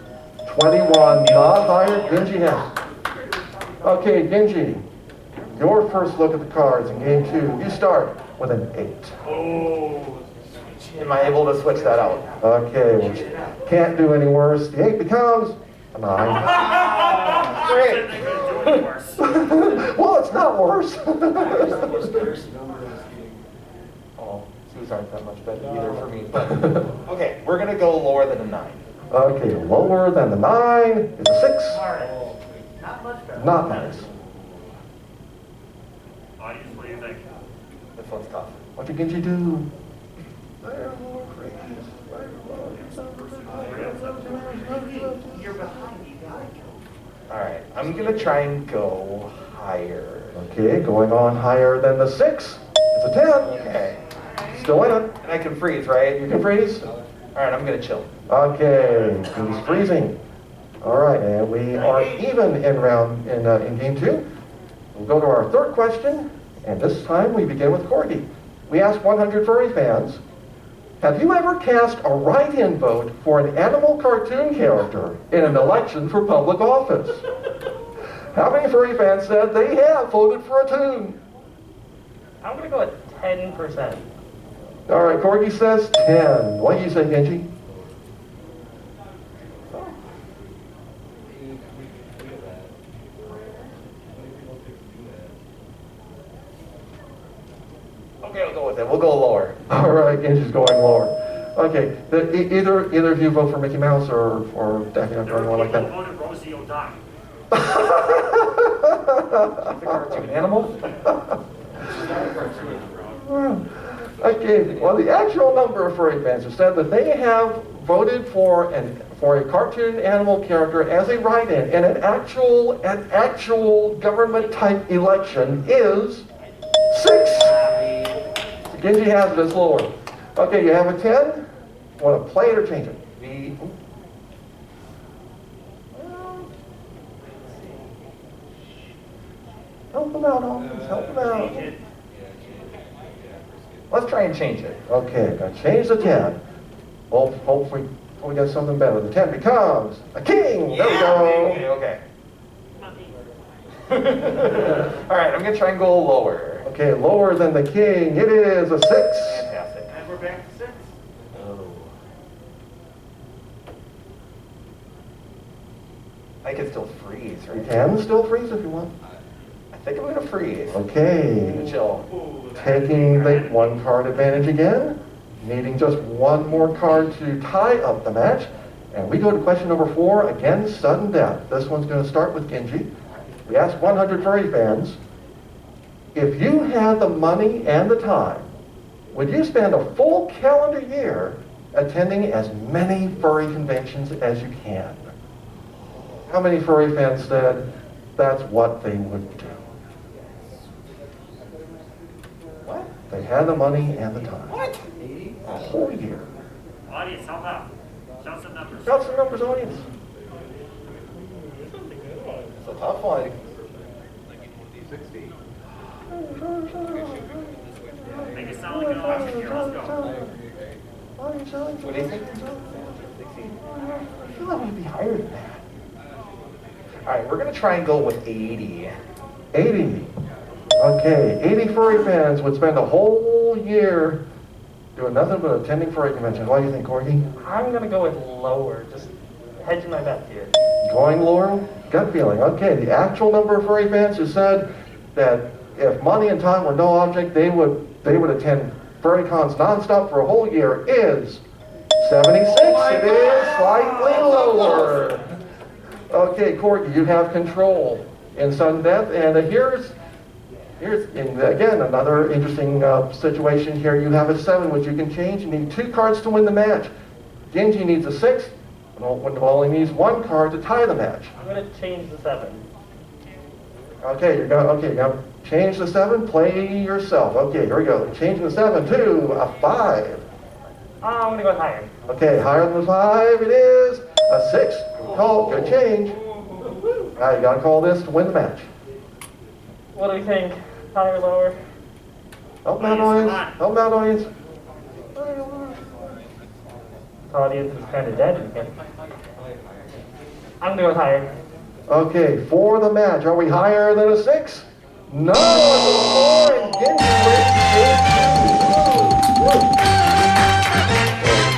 21, not higher. Ginji has. Okay, Ginji, your first look at the cards in game 2. You start with an 8. Am I able to switch that out? Okay, well, can't do any worse. The 8 becomes a 9. Great. Well, it's not worse. Oh, these aren't that much better either for me. But okay, we're gonna go lower than a 9. Okay, lower than the 9 is a 6. Not much better. Not nice. Audience, what do you think? This one's tough. What did Ginji do? You're behind. You gotta go. All right, I'm gonna try and go higher. Okay, going on higher than the 6. It's a 10. Okay, Still in it. and I can freeze, right? You can freeze. All right, I'm gonna chill. Okay, he's freezing. All right, and we are even in game 2. We'll go to our third question, and this time we begin with Corgi. We asked 100 furry fans, have you ever cast a write-in vote for an animal cartoon character in an election for public office? How many furry fans said they have voted for a toon? I'm gonna go at 10%. All right, Corgi says 10. What do you say, Genji? Okay, we'll go with it. We'll go lower. All right, Genji's going lower. Okay, either of you vote for Mickey Mouse or Daffy Duck or anyone like that. Voted Rosie O'Donnell. She's a cartoon animal. Okay, well, the actual number of furry fans who said that they have voted for a cartoon animal character as a write-in in an actual government type election is 6. Genji has it as lower. Okay, you have a 10. Want to play it or change it? Help them out, Holmes. Help them out. Let's try and change it. Okay, now change the 10. Hopefully we get something better. The 10 becomes a king. There we go. Okay. All right, I'm gonna try and go lower. Okay, lower than the king. It is a 6. Fantastic. And we're back to 6. Oh. I can still freeze, You right? can still freeze if you want. I think I'm gonna freeze. Okay, Chill. taking the 1 card advantage again. Needing just 1 more card to tie up the match. And we go to question number 4, again, sudden death. This one's going to start with Ginji. We asked 100 furry fans, if you had the money and the time, would you spend a full calendar year attending as many furry conventions as you can? How many furry fans said that's what they would do? What? They had the money and the time. What? A whole year. Audience, help out. Shout some numbers. Shout some numbers, audience. It's a tough one. Make it sound like an auction here. Let's go. What do you think? 16. I feel like we'd be higher than that. All right, we're gonna try and go with 80. 80. Okay, 80 furry fans would spend a whole year doing nothing but attending furry conventions. What do you think, Corgi? I'm gonna go with lower. Just hedging my bet here. Going lower? Gut feeling. Okay, the actual number of furry fans who said that if money and time were no object, they would attend furry cons nonstop for a whole year is 76. It is slightly lower. Okay, Corgi, you have control in sudden death, and here's again another interesting situation here. You have a 7, which you can change. You need 2 cards to win the match. Ginji needs a 6. Only needs 1 card to tie the match. I'm gonna change the 7. Okay, you're gonna change the 7. Play yourself. Okay, here we go. Changing the 7 to a 5. I'm gonna go higher. Okay, higher than the 5. It is a 6. Call. Good change. Now you gotta call this to win the match. What do we think? Higher, lower? Help out, audience. Help out, audience. Audience is kind of dead again. I'm gonna go with higher. Okay, for the match, are we higher than a 6? No, it's a 4, and Ginji wins game 2. So,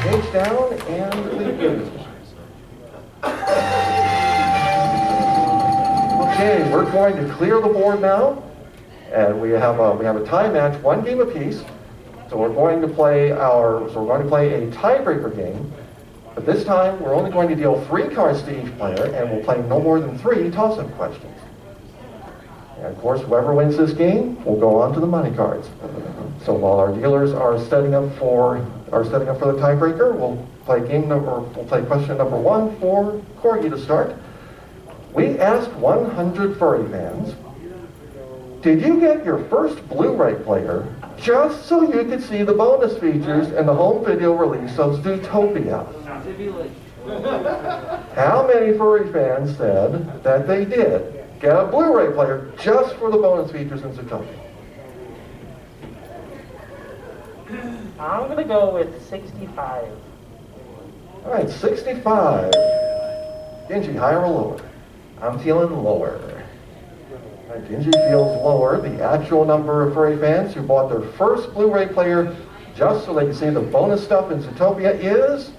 page down and the game. Okay, we're going to clear the board now, and we have a tie match, 1 game apiece. So we're going to play a tiebreaker game. But this time, we're only going to deal 3 cards to each player, and we'll play no more than 3 toss-up questions. And of course, whoever wins this game will go on to the money cards. So while our dealers are setting up for the tiebreaker, we'll play question number 1 for Corgi to start. We asked 100 furry fans, did you get your first Blu-ray player just so you could see the bonus features in the home video release of Zootopia? How many furry fans said that they did get a Blu-ray player just for the bonus features in Zootopia? I'm gonna go with 65. All right, 65. Ginji, higher or lower? I'm feeling lower. All right, Ginji feels lower. The actual number of furry fans who bought their first Blu-ray player just so they can see the bonus stuff in Zootopia is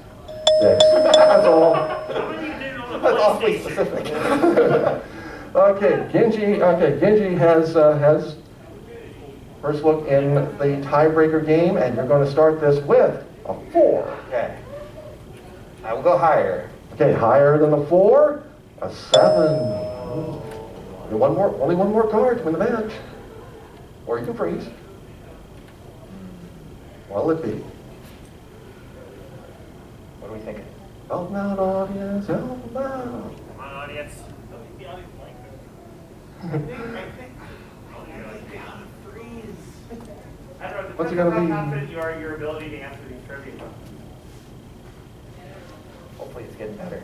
6. That's all. That's awfully specific. Okay, Ginji has first look in the tiebreaker game, and you're going to start this with a 4. Okay. I will go higher. Okay, higher than the 4, a 7. Only one more card to win the match. Or you can freeze. What'll it be? What are we thinking? Help me out, audience, help me out. Come on, audience. What's it gonna be? How confident you are in your ability to answer these trivia questions? Hopefully it's getting better.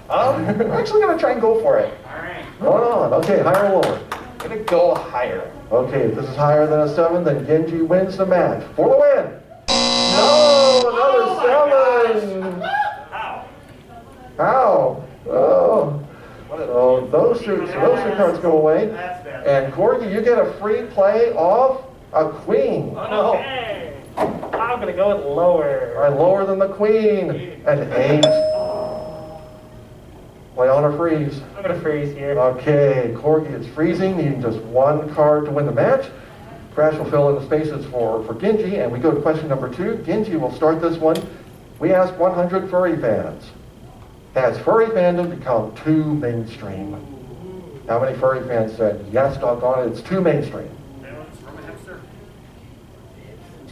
I'm actually going to try and go for it. All right. Hold on. Okay, higher or lower? I'm going to go higher. Okay, if this is higher than a 7, then Genji wins the match. For the win! No! Another 7! How? How? Oh. So those two cards go away. That's bad. And Corgi, you get a free play off a queen. Oh, no. Okay. I'm gonna go with lower. All right, lower than the queen. An 8. Play on or freeze? I'm gonna freeze here. Okay, Corgi is freezing, needing just 1 card to win the match. Crash will fill in the spaces for Ginji, and we go to question number 2. Ginji will start this one. We asked 100 furry fans, has furry fandom become too mainstream? How many furry fans said, yes, doggone it, it's too mainstream? Anyone's from a hipster?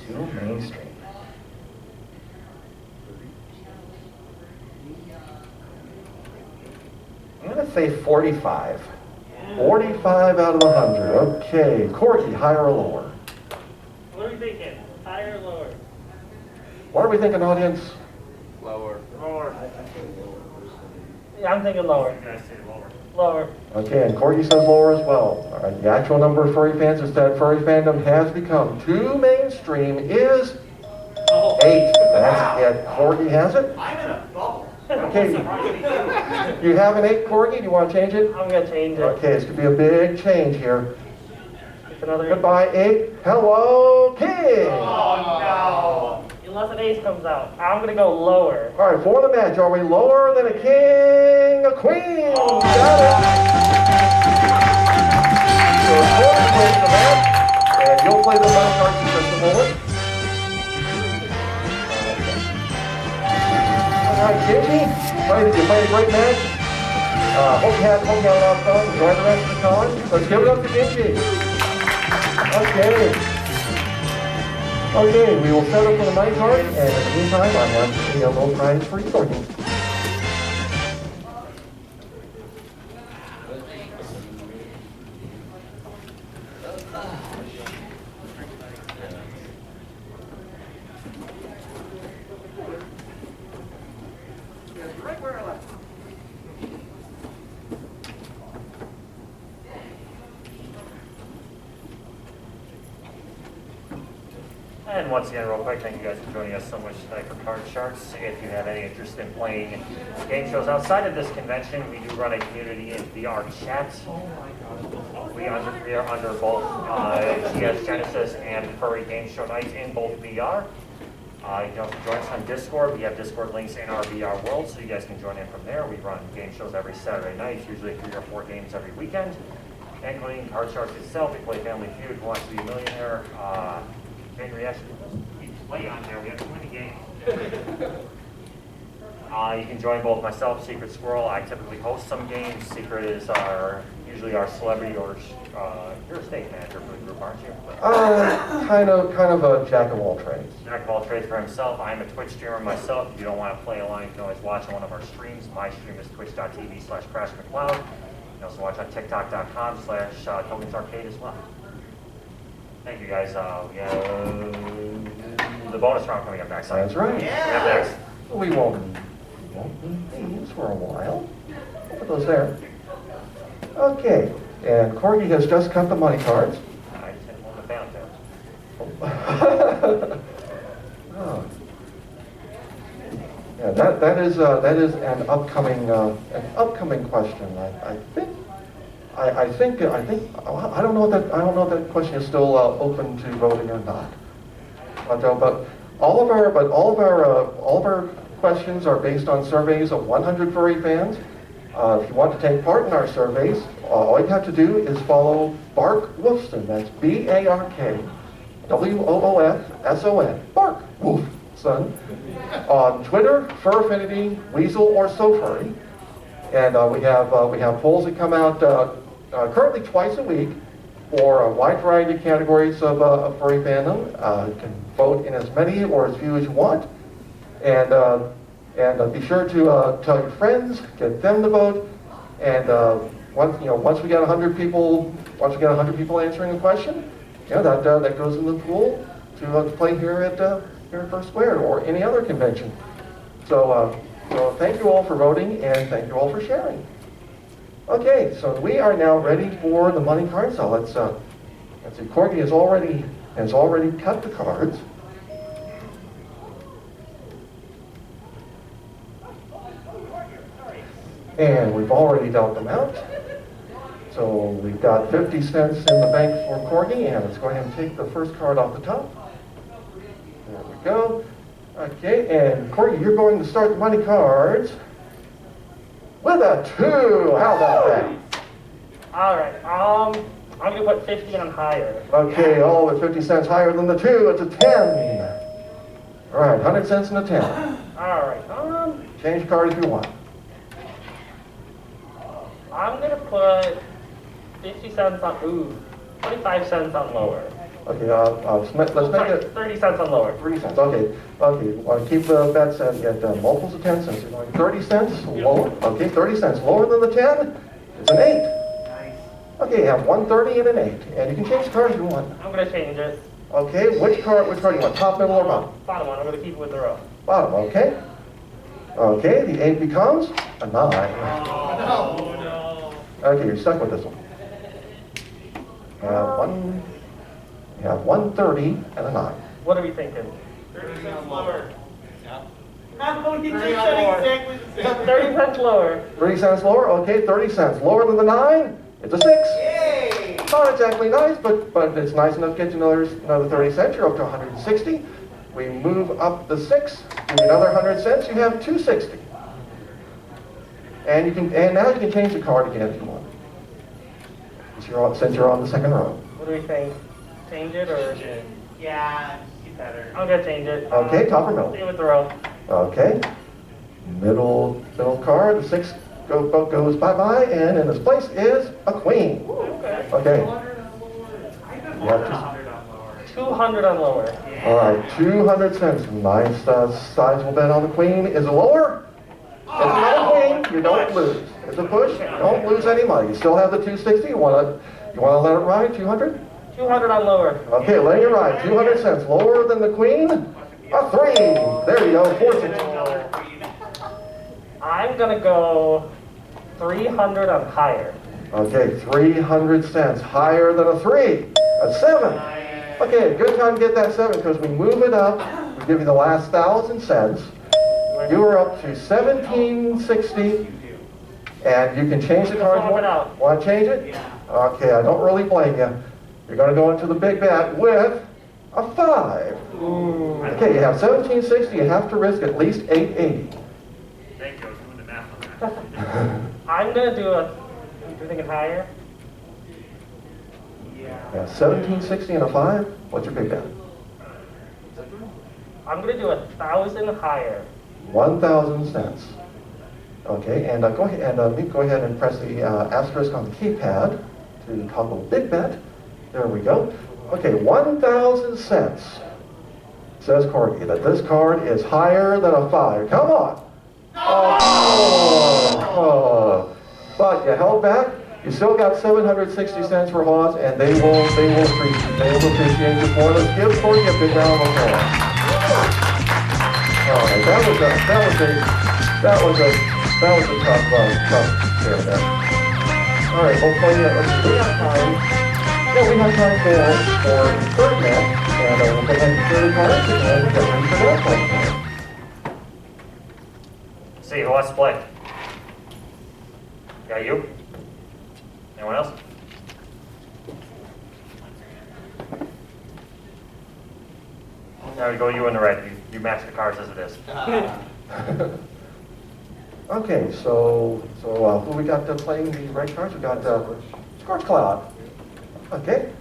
Too mainstream. I'm going to say 45. 45 out of 100. Okay, Corgi, higher or lower? What are we thinking? Higher or lower? What are we thinking, audience? Lower. Lower. Yeah, I'm thinking lower. You guys say lower. Lower. Okay, and Corgi says lower as well. All right, the actual number of furry fans who said furry fandom has become too mainstream is 8. That's it. Corgi has it. I'm in a bubble. Okay, you have an 8, Corgi. Do you want to change it? I'm gonna change it. Okay, it's going to be a big change here. It's another. Goodbye, 8. Hello, King. Oh no! Unless an ace comes out, I'm gonna go lower. All right, for the match, are we lower than a king, a queen? Got it. So Corgi wins the match, and you'll play the battle cards in just a moment. All right, Ginji, you played a great match. Hope you had a lot of fun. Enjoy the rest of the con. Let's give it up to Ginji. Okay. Okay, we will set up for the night card, and in the meantime, I have a little prize for you, Corgi. And once again, real quick, thank you guys for joining us so much tonight for Card Sharks. If you have any interest in playing game shows outside of this convention, we do run a community in VR chat. We are under both GS Genesis and Furry Game Show nights in both VR. You can also join us on Discord. We have Discord links in our VR world, so you guys can join in from there. We run game shows every Saturday night, usually 3 or 4 games every weekend. Including Card Sharks itself, we play Family Feud, Who Wants to Be a Millionaire, Chain Reaction. We play on there, we have too many games. You can join both myself, Secret Squirrel. I typically host some games. Secret is usually our celebrity or you're a stage manager for the group, aren't you? Kind of a jack of all trades. Jack of all trades for himself. I'm a Twitch streamer myself. If you don't want to play along, you can always watch on one of our streams. My stream is twitch.tv/CrashMcCloud. You can also watch on TikTok.com/TokensArcade as well. Thank you guys. We have the bonus round coming up next. That's right. Yeah. Next. We won't need these for a while. I'll put those there. Okay, and Corgi has just cut the money cards. I just hit one of the fountain. Oh. Yeah, that is an upcoming question. I think I don't know if that question is still open to voting or not. But all of our questions are based on surveys of 100 furry fans. If you want to take part in our surveys, all you have to do is follow Bark Wolfson. That's BARK Bark Wolfson on Twitter, Fur Affinity, Weasel, or SoFurry. And we have polls that come out currently twice a week for a wide variety of categories of furry fandom. You can vote in as many or as few as you want. And be sure to tell your friends, get them to vote. And once we get 100 people, answering a question, that goes in the pool to play here at First Square or any other convention. So thank you all for voting and thank you all for sharing. Okay, so we are now ready for the money cards. So let's see. Corgi has already cut the cards. And we've already dealt them out. So we've got 50 cents in the bank for Corgi, and let's go ahead and take the first card off the top. There we go. Okay, and Corgi, you're going to start the money cards with a 2. How about that? All right. I'm gonna put 50 on higher. Okay, all with 50 cents higher than the 2. It's a 10. All right, 100 cents and a 10. All right. Change card if you want. I'm gonna put 50 cents on 25 cents on lower. Okay, let's make it 30 cents on lower. 30 cents. Okay. You want to keep the bets at multiples of 10 cents. You're going 30 cents lower. Okay, 30 cents lower than the 10. It's an 8. Nice. Okay, you have 130 and an 8, and you can change the card if you want. I'm gonna change it. Okay, which card do you want? Top, middle, or bottom? Bottom one. I'm gonna keep it with the row. Bottom. Okay. Okay, the 8 becomes a 9. Oh no. Okay, you're stuck with this one. You have 130 and a 9. What are we thinking? 30 cents lower. No, you just said exactly the same. 30 cents lower. 30 cents lower. Okay, 30 cents lower than the 9. It's a 6. Yay! Not exactly nice, but it's nice enough to get you another 30 cents. You're up to 160. We move up the 6. Give you another 100 cents. You have 260. And now you can change the card again if you want. Since you're on the second row. What do we think? Change it or? Yeah, keep better. I'm gonna change it. Okay, top or middle? Stay with the row. Okay. Middle card. The 6 goes bye-bye, and in its place is a queen. Okay. Okay. 200 on lower. All right, 200 cents. Nice sizable bet on the queen. Is it lower? It's not a queen. You don't lose. It's a push. You don't lose any money. You still have the 260. You want to let it ride? 200? 200 on lower. Okay, letting it ride. 200 cents. Lower than the queen? A 3. There you go. 460. I'm gonna go 300 on higher. Okay, 300 cents. Higher than a 3. A 7. Okay, good time to get that 7 because we move it up. We give you the last 1,000 cents. You are up to 1760, and you can change the card. Swap it out. Want to change it? Yeah. Okay, I don't really blame you. You're going to go into the big bet with a 5. Okay, you have 1760. You have to risk at least 880. Thank you, I was doing the math on that. I'm gonna do a. You're thinking higher? Yeah, 1760 and a 5. What's your big bet? I'm gonna do 1,000 higher. 1,000 cents. Okay, and go ahead and press the asterisk on the keypad to toggle big bet. There we go. Okay, 1,000 cents. Says Corgi that this card is higher than a 5. Come on. Oh. But you held back. You still got 760 cents for HAWS, and they will appreciate you for it. Let's give Corgi a big round of applause. All right, that was a tough share there. All right, hopefully we have time. Yeah, we have time for the third match, and we'll go ahead and clear the cards and get ready for that one. See, who wants to play? Yeah, you? Anyone else? There we go, you in the red. You match the cards as it is. Okay, so who we got playing the red cards? We got Scorch Cloud. Okay.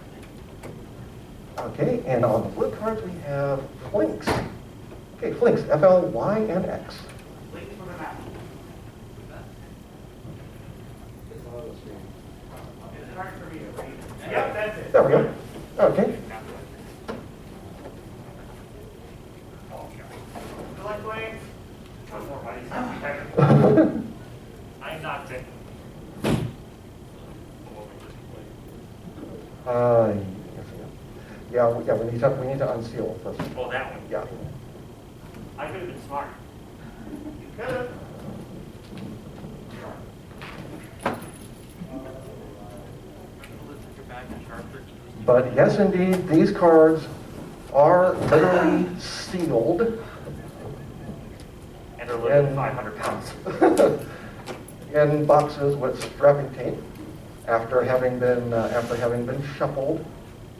Okay, and on the blue cards we have Flynx. Okay, Flynx, F-L-Y-N-X. Yep, that's it. There we go. Okay. You like playing? One more, buddies. I'm not big. Yeah, we need to unseal first. Oh, that one. Yeah. I could have been smart. You could have. But yes, indeed, these cards are literally sealed. And they're literally And- 500 pounds. In boxes with strapping tape, after having been shuffled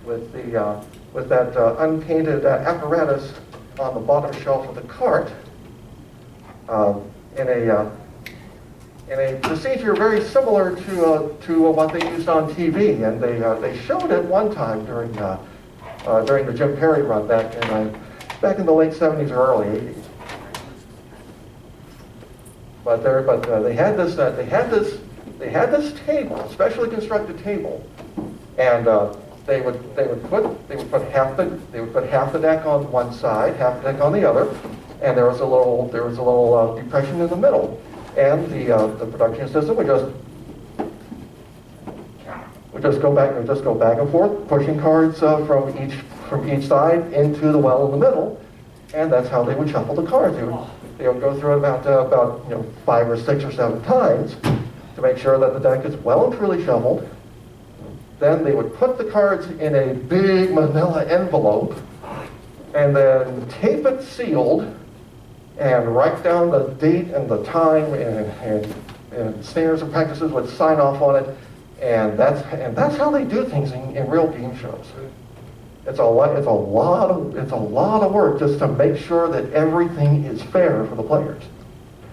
with that unpainted apparatus on the bottom shelf of the cart, in a procedure very similar to what they used on TV, and they showed it one time during the Jim Perry run back in the late '70s or early '80s. But they had this table, specially constructed table, and they would put half the deck on one side, half the deck on the other, and there was a little depression in the middle, and the production system would just go back and forth, pushing cards from each side into the well in the middle, and that's how they would shuffle the cards. They would go through it about 5 or 6 or 7 times to make sure that the deck is well and truly shuffled. Then they would put the cards in a big manila envelope and then tape it sealed and write down the date and the time, and snares and practices would sign off on it, and that's how they do things in real game shows. It's a lot of work just to make sure that everything is fair for the players.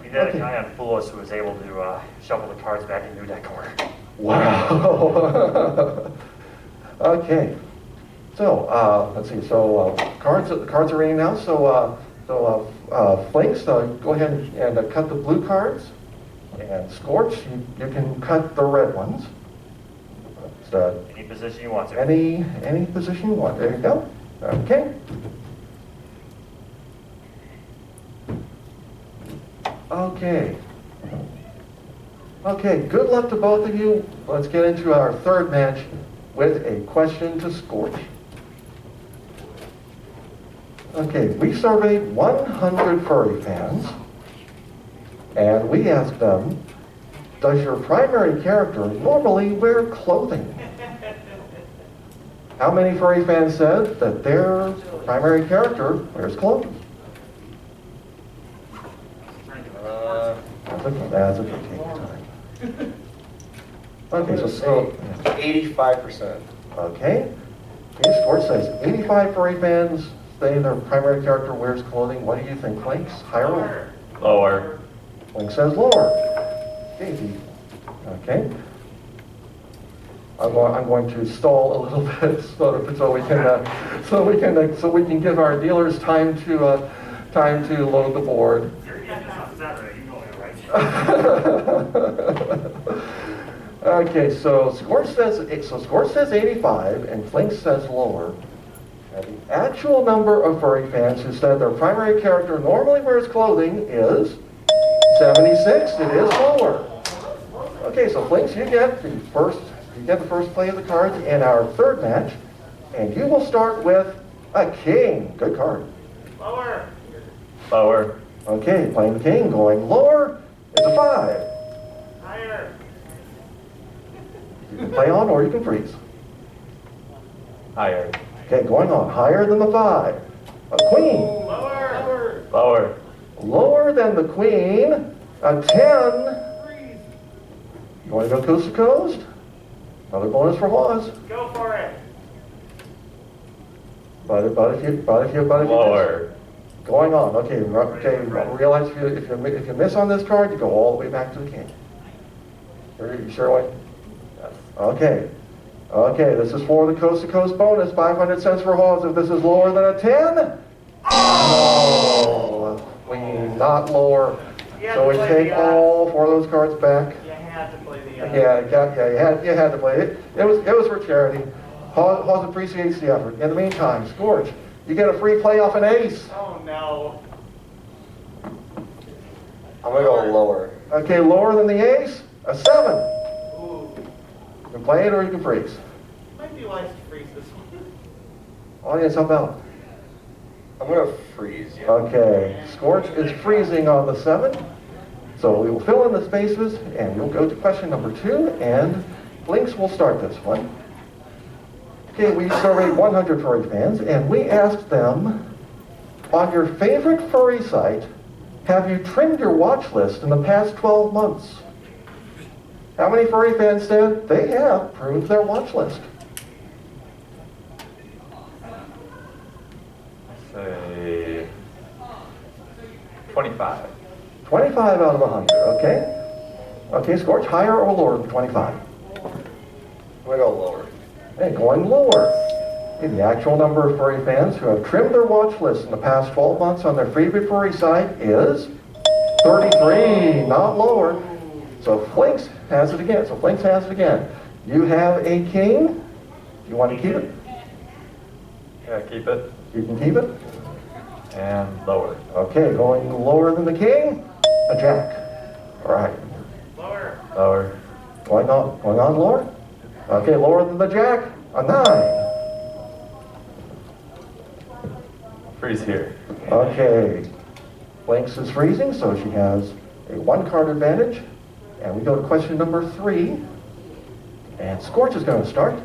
We had a guy on Fools who was able to shuffle the cards back in new deck order. Wow. Okay. So let's see. So cards are ready now. So Flynx, go ahead and cut the blue cards, and Scorch, you can cut the red ones. Any position you want to. Any position you want. There you go. Okay. Okay. Okay, good luck to both of you. Let's get into our third match with a question to Scorch. Okay, we surveyed 100 furry fans, and we asked them, does your primary character normally wear clothing? How many furry fans said that their primary character wears clothes? That's a good time. Okay, so 85%. okay. Scorch says 85 furry fans say their primary character wears clothing. What do you think, Flynx? Higher or lower? Lower. Flynx says lower. Okay. I'm going to stall a little bit so we can give our dealers time to load the board. You're getting this on Saturday, you know that, right? Okay, so Scorch says 85 and Flynx says lower. And the actual number of furry fans who said their primary character normally wears clothing is 76. It is lower. Okay, so Flynx, you get the first play of the cards in our third match, and you will start with a king. Good card. Lower. Lower. Okay, playing the king, going lower. It's a 5. Higher. You can play on or you can freeze. Higher. Okay, going on higher than the 5. A queen. Lower. Lower. Lower than the queen. A 10. You want to go coast to coast? Another bonus for HAWS. Go for it. But if you Lower. going on. Okay, realize if you miss on this card, you go all the way back to the king. You sure what? Yes. Okay. Okay, this is for the coast to coast bonus. 500 cents for HAWS if this is lower than a 10. Oh, queen, not lower. You had So to we play take the, all 4 of those cards back. You had to play the. You had to play it. It was for charity. HAWS appreciates the effort. In the meantime, Scorch, you get a free play off an ace. Oh no. I'm gonna go lower. Okay, lower than the ace, a 7. Ooh. You can play it or you can freeze. Might be wise to freeze this one. Audience, how about? I'm gonna freeze. Yeah. Okay, Scorch is freezing on the 7. So we will fill in the spaces and we'll go to question number 2 and Flynx will start this one. Okay, we surveyed 100 furry fans and we asked them, on your favorite furry site, have you trimmed your watch list in the past 12 months? How many furry fans said they have pruned their watch list? Say 25. 25 out of 100, okay? Okay, Scorch, higher or lower than 25? I'm gonna go lower. And going lower. Okay, the actual number of furry fans who have trimmed their watch list in the past 12 months on their favorite furry site is 33, not lower. So Flynx has it again. You have a king. You want to keep it? Yeah, keep it. You can keep it. And lower. Okay, going lower than the king, a jack. All right. Lower. Lower. Going on lower. Okay, lower than the jack, a 9. Freeze here. Okay, Flynx is freezing, so she has a 1-card advantage. And we go to question number 3. And Scorch is going to start.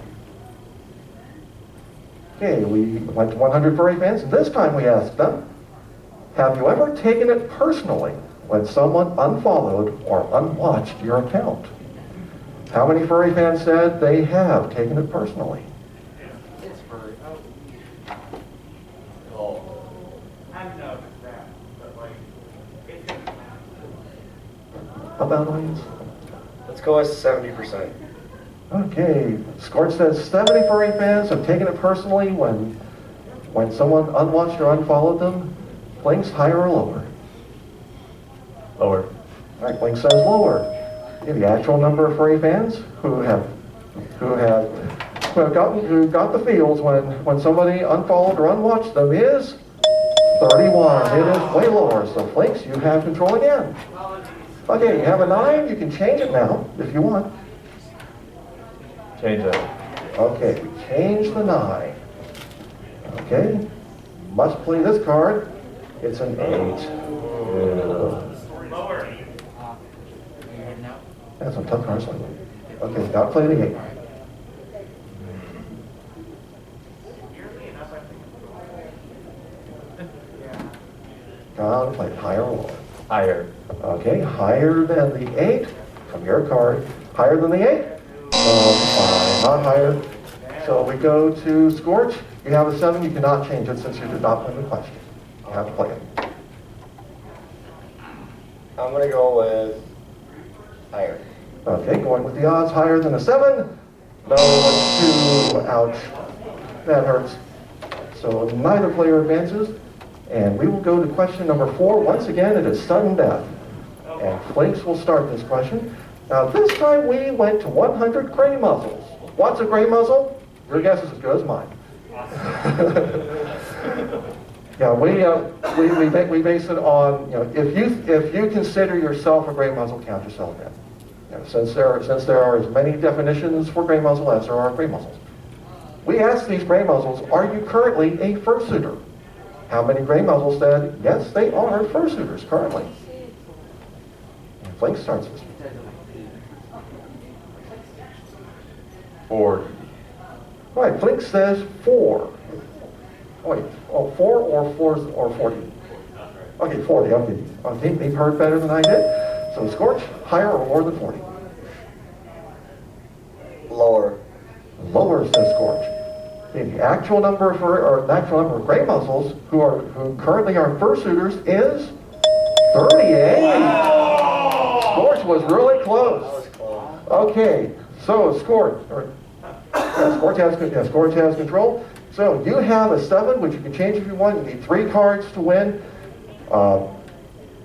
Okay, we went to 100 furry fans, and this time we asked them, have you ever taken it personally when someone unfollowed or unwatched your account? How many furry fans said they have taken it personally? It's furry. Oh. I know that, but like, it's. How about audience? Let's go with 70%. Okay, Scorch says 70 furry fans have taken it personally when someone unwatched or unfollowed them. Flynx, higher or lower? Lower. All right, Flynx says lower. Okay, the actual number of furry fans who got the feels when somebody unfollowed or unwatched them is 31. It is way lower. So Flynx, you have control again. Okay, you have a 9. You can change it now if you want. Change it. Okay, we change the 9. Okay, must play this card. It's an 8. Lower. That's some tough cards. Okay, got to play the 8. Contemplate, higher or lower? Higher. Okay, higher than the 8 from your card. Higher than the 8? Not higher. So we go to Scorch. You have a 7. You cannot change it since you did not win the question. You have to play it. I'm gonna go with higher. Okay, going with the odds higher than a 7. No, it's 2. Ouch. That hurts. So neither player advances. And we will go to question number 4. Once again, it is sudden death. And Flynx will start this question. Now, this time we went to 100 gray muzzles. What's a gray muzzle? Your guess is as good as mine. Yeah, we base it on, if you consider yourself a gray muzzle, count yourself in. Since there are as many definitions for gray muzzle as there are gray muzzles. We asked these gray muzzles, are you currently a fursuiter? How many gray muzzles said, yes, they are fursuiters currently? And Flynx starts this one. 40. Right, Flynx says 4. Oh, wait, 4 or 4 or 40? Okay, 40, okay. Okay, they've heard better than I did. So Scorch, higher or lower than 40? Lower. Lower, says Scorch. Okay, the actual number of gray muzzles who currently are fursuiters is 38. Wow. Scorch was really close. Okay, so Scorch has control. So you have a 7, which you can change if you want. You need 3 cards to win.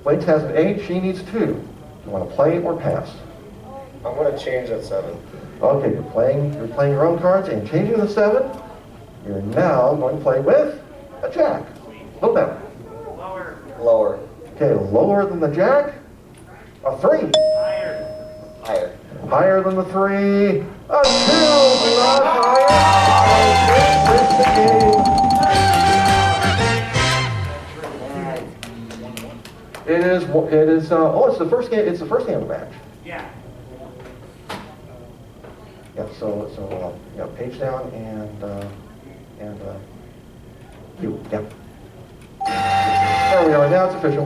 Flynx has an 8. She needs 2. You want to play or pass? I'm gonna change that 7. Okay, you're playing your own cards and changing the 7. You're now going to play with a jack. A little better. Lower. Okay, lower than the jack. A 3. Higher. Higher than the 3. A 2. Not higher. It's the first game. It's the first game of the match. Yeah. Yeah. So page down and you. Yep. There we are. Now it's official.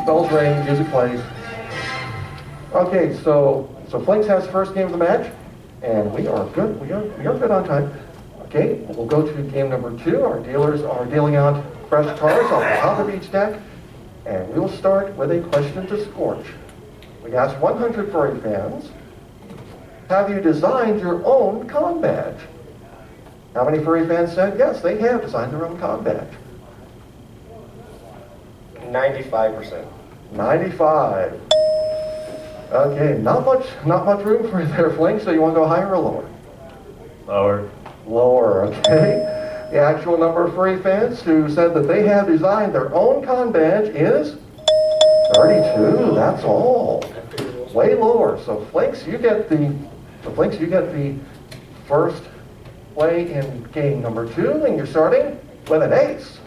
Bells ring. Music plays. Okay. So Flynx has the first game of the match, and we are good. We are good on time. Okay. We'll go to game number 2. Our dealers are dealing out fresh cards off the top of each deck. And we will start with a question to Scorch. We asked 100 furry fans, have you designed your own con badge? How many furry fans said yes, they have designed their own con badge? 95%. 95. Okay, not much room for you there, Flynx, so you want to go higher or lower? Lower. Lower, okay. The actual number of furry fans who said that they have designed their own con badge is 32. That's all. Way lower. So Flynx, you get the first play in game number 2, and you're starting with an ace.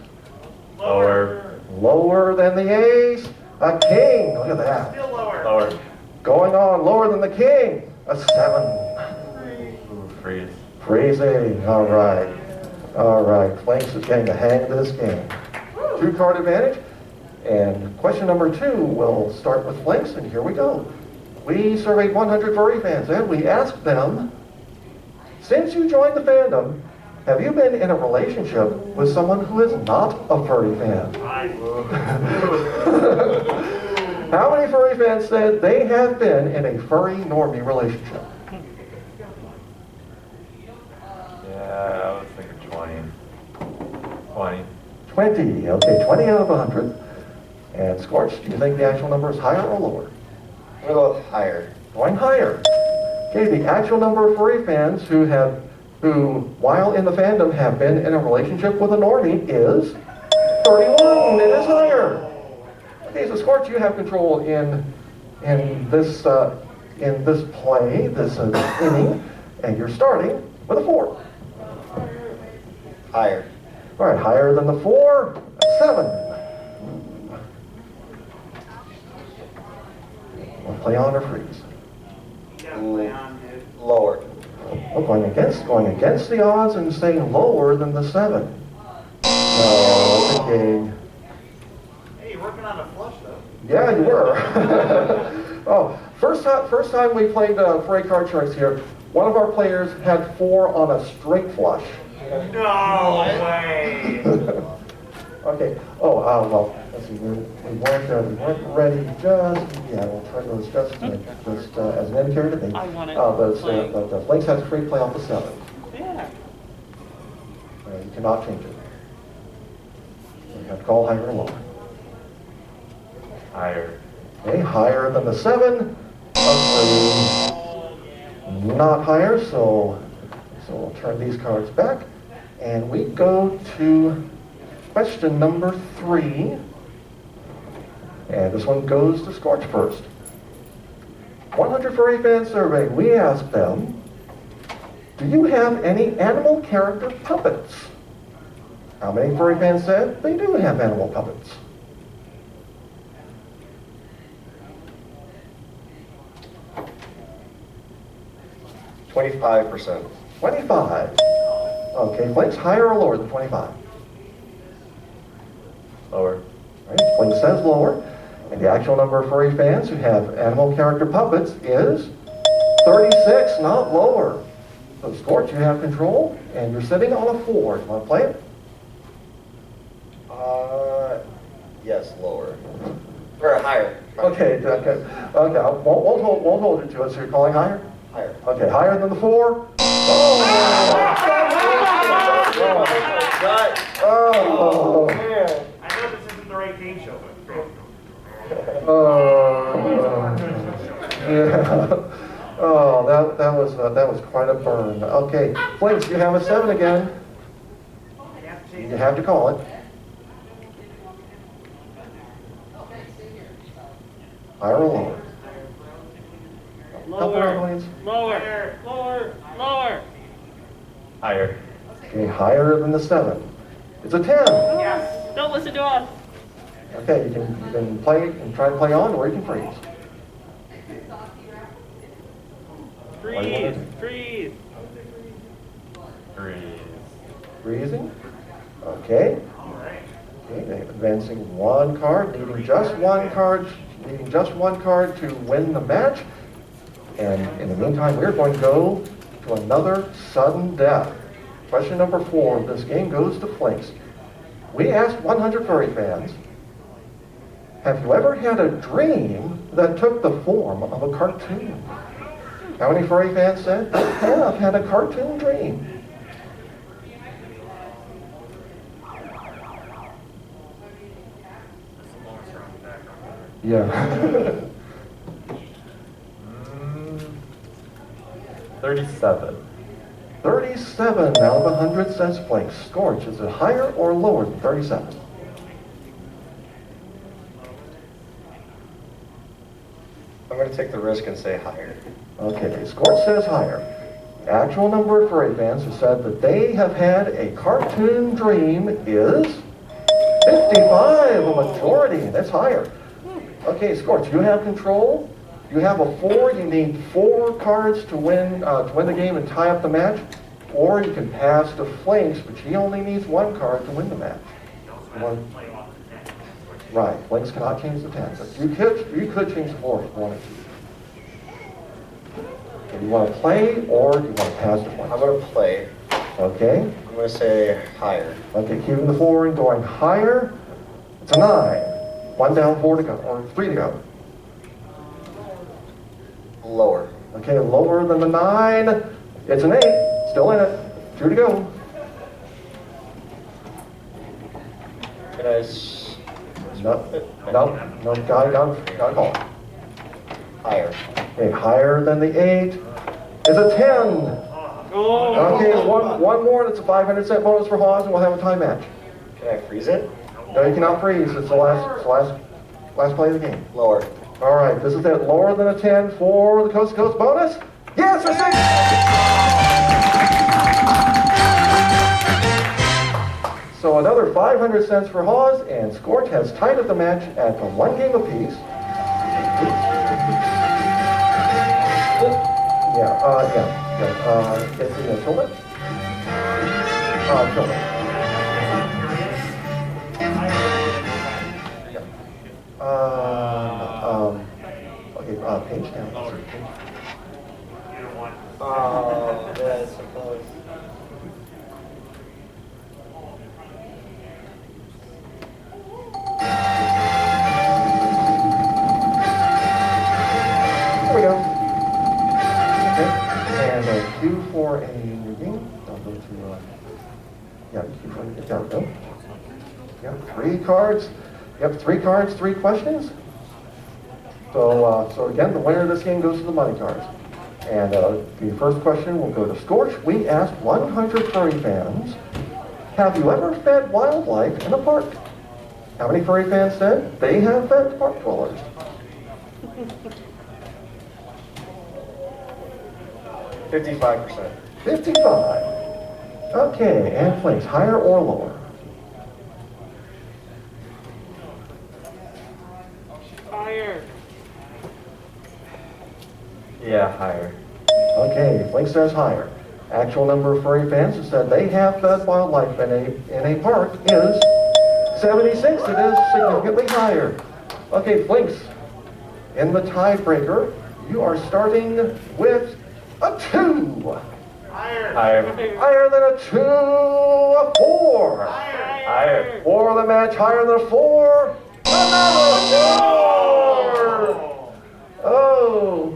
Lower. Lower than the ace, a king. Look at that. Still lower. Lower. Going on lower than the king, a 7. Ooh, freeze. Freezing. All right. All right, Flynx is getting the hang of this game. 2-card advantage. And question number 2 will start with Flynx, and here we go. We surveyed 100 furry fans, and we asked them, since you joined the fandom, have you been in a relationship with someone who is not a furry fan? How many furry fans said they have been in a furry normie relationship? Yeah, I was thinking 20. 20. 20. Okay, 20 out of 100. And Scorch, do you think the actual number is higher or lower? I'm gonna go higher. Going higher. Okay, the actual number of furry fans who, while in the fandom, have been in a relationship with a normie is 31. It is higher. Okay, so Scorch, you have control in this play, this inning, and you're starting with a 4. Higher. All right, higher than the 4, a 7. We'll play on or freeze. Lower. Oh, going against the odds and staying lower than the 7. No, it's a king. Yeah, you were. Oh, first time we played Furry Card Sharks here, one of our players had 4 on a straight flush. No way. Okay. Oh, well, let's see. We weren't ready just. Yeah, we'll try those just as an indicator to me. I want it But playing. Flynx has free play off the 7. Yeah. You cannot change it. So you have to call higher or lower. Higher. Okay, higher than the 7. Not higher, so we'll turn these cards back. And we go to question number 3. And this one goes to Scorch first. 100 Furry fan survey, we asked them, do you have any animal character puppets? How many furry fans said they do have animal puppets? $25%. 25. Okay, Flynx, higher or lower than 25? Lower. Right, Flynx says lower. And the actual number of furry fans who have animal character puppets is 36, not lower. So Scorch, you have control, and you're sitting on a 4. You want to play it? Yes, lower. Or higher. Okay. Won't hold you to it, so you're calling higher? Higher. Okay, higher than the 4? Oh! Man. I know this isn't the right game show, but. Yeah. Oh, that was quite a burn. Okay, Flynx, you have a 7 again. You have to call it. Higher or lower? Help her out, Flynx. Lower. Higher. Okay, higher than the 7. It's a 10. Yes. Don't listen to us. Okay, you can play and try to play on, or you can freeze. Freeze. Freezing. Okay. Okay, advancing 1 card, needing just one card to win the match. And in the meantime, we're going to go to another sudden death. Question number 4 of this game goes to Flynx. We asked 100 furry fans, have you ever had a dream that took the form of a cartoon? How many furry fans said they have had a cartoon dream? Yeah. 37. 37 out of 100 says Flynx. Scorch, is it higher or lower than 37? I'm going to take the risk and say higher. Okay, Scorch says higher. The actual number of furry fans who said that they have had a cartoon dream is 55, a majority. That's higher. Okay, Scorch, you have control. You have a 4. You need 4 cards to win the game and tie up the match. Or you can pass to Flynx, but he only needs 1 card to win the match. Right, Flynx cannot change the 10, but you could change the 4 if you wanted to. Do you want to play or do you want to pass to Flynx? I'm going to play. Okay. I'm going to say higher. Okay, keeping the 4 and going higher. It's a 9. 1 down, 4 to go, or 3 to go. Lower. Okay, lower than the 9. It's an 8. Still in it. 2 to go. Can I No, gotta call it. higher? Okay, higher than the 8 is a 10. Okay, one more, and it's a 500-cent bonus for HAWS, and we'll have a tie match. Can I freeze it? No, you cannot freeze. It's the last play of the game. Lower. All right, this is it. Lower than a 10 for the Coast to Coast bonus. Yes, a 6. So another 500 cents for HAWS, and Scorch has tied up the match at 1 game apiece. It's Tilman. Tilman. page down. Either one. Oh, that's so close. There we go. Okay. And Q for a new game. I'll go to, yeah, Q for a new game. There we go. Yep, 3 cards. Yep, 3 cards, 3 questions. So again, the winner of this game goes to the money cards. And the first question will go to Scorch. We asked 100 furry fans, have you ever fed wildlife in a park? How many furry fans said they have fed park dwellers? 55%. 55. Okay, and Flynx, higher or lower? Higher. Yeah, higher. Okay, Flynx says higher. Actual number of furry fans who said they have fed wildlife in a park is 76. It is significantly higher. Okay, Flynx, in the tiebreaker, you are starting with a 2. Higher. Higher than a 2, a 4. Higher. For the match, higher than a 4. Another 4. Oh.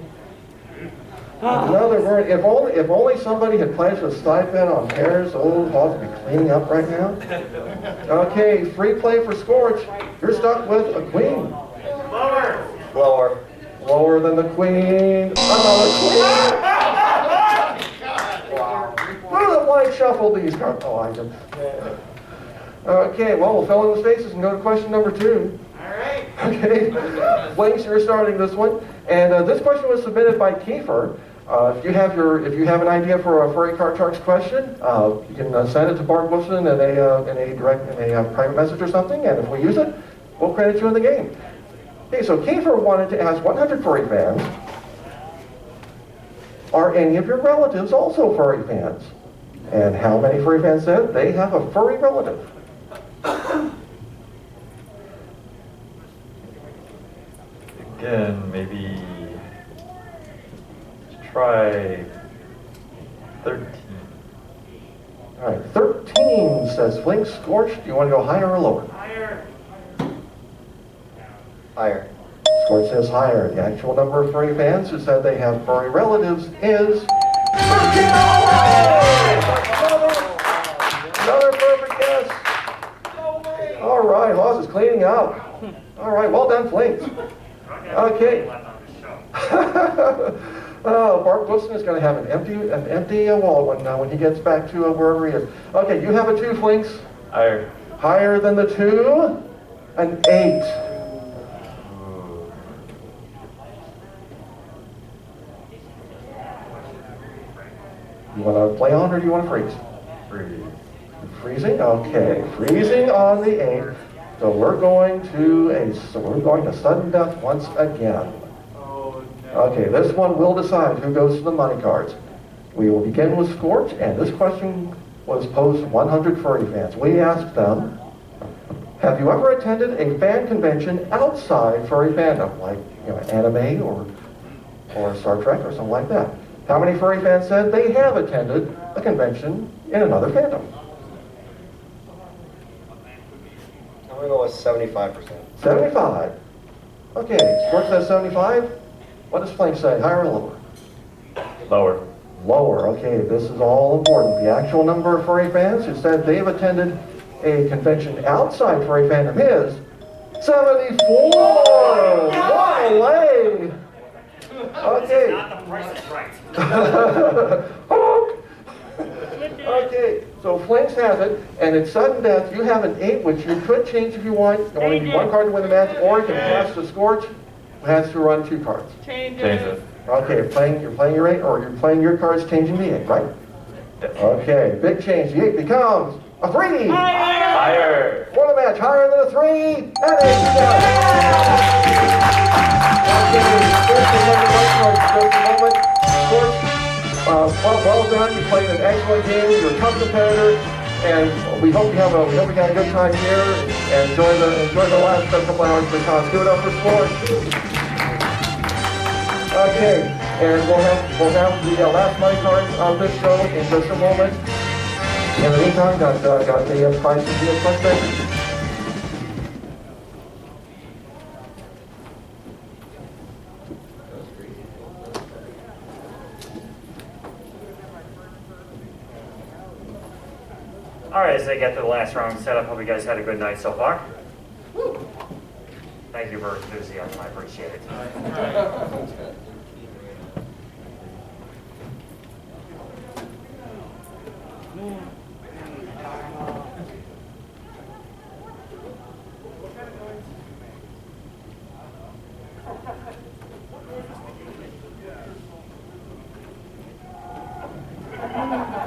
Another word. If only somebody had pledged a stipend on pears, old HAWS would be cleaning up right now. Okay, free play for Scorch. You're stuck with a queen. Lower. Lower than the queen. Another queen. Who the blank shuffled these cards? Oh, I did. Okay, well, we'll fill in the spaces and go to question number 2. Alright. Okay, Flynx, you're starting this one. And this question was submitted by Kiefer. If you have an idea for a furry card sharks question, you can send it to Bart Wilson in a private message or something, and if we use it, we'll credit you in the game. Okay, so Kiefer wanted to ask 100 furry fans, are any of your relatives also furry fans? And how many furry fans said they have a furry relative? Again, maybe try 13. All right, 13 says Flynx. Scorch, do you want to go higher or lower? Higher. Scorch says higher. The actual number of furry fans who said they have furry relatives is 13. Another perfect guess. All right, HAWS is cleaning up. All right, well done, Flynx. Okay. Bart Wilson is going to have an empty wall when he gets back to wherever he is. Okay, you have a 2, Flynx. Higher. Higher than the 2, an 8. You want to play on or do you want to freeze? Freeze. Freezing? Okay, freezing on the 8. So we're going to sudden death once again. Okay, this one will decide who goes to the money cards. We will begin with Scorch, and this question was posed to 100 furry fans. We asked them, have you ever attended a fan convention outside furry fandom, like anime or Star Trek or something like that? How many furry fans said they have attended a convention in another fandom? I'm going to go with 75%. 75. Okay, Scorch says 75. What does Flynx say, higher or lower? Lower. Lower, okay, this is all important. The actual number of furry fans who said they've attended a convention outside furry fandom is 74! What a lay! Okay. Not the price is right. Okay, so Flynx has it, and in sudden death, you have an 8, which you could change if you want. You only need 1 card to win the match, or you can pass to Scorch, who has to run 2 cards. Change Change it. it. Okay, you're playing your 8, or you're playing your cards changing the 8, right? Yes. Okay, big change. The 8 becomes a 3! Higher. For the match, higher than a 3, and it's done. Well done. You played an excellent game. You're a tough competitor, and we hope you had a good time here. And enjoy the last couple hours of the con. Give it up for Scorch. Okay, and we'll have the last money cards on this show in just a moment. In the meantime, got the prices in the front section. All right, as they get to the last round set up, hope you guys had a good night so far. Thank you for your enthusiasm, I appreciate it. Be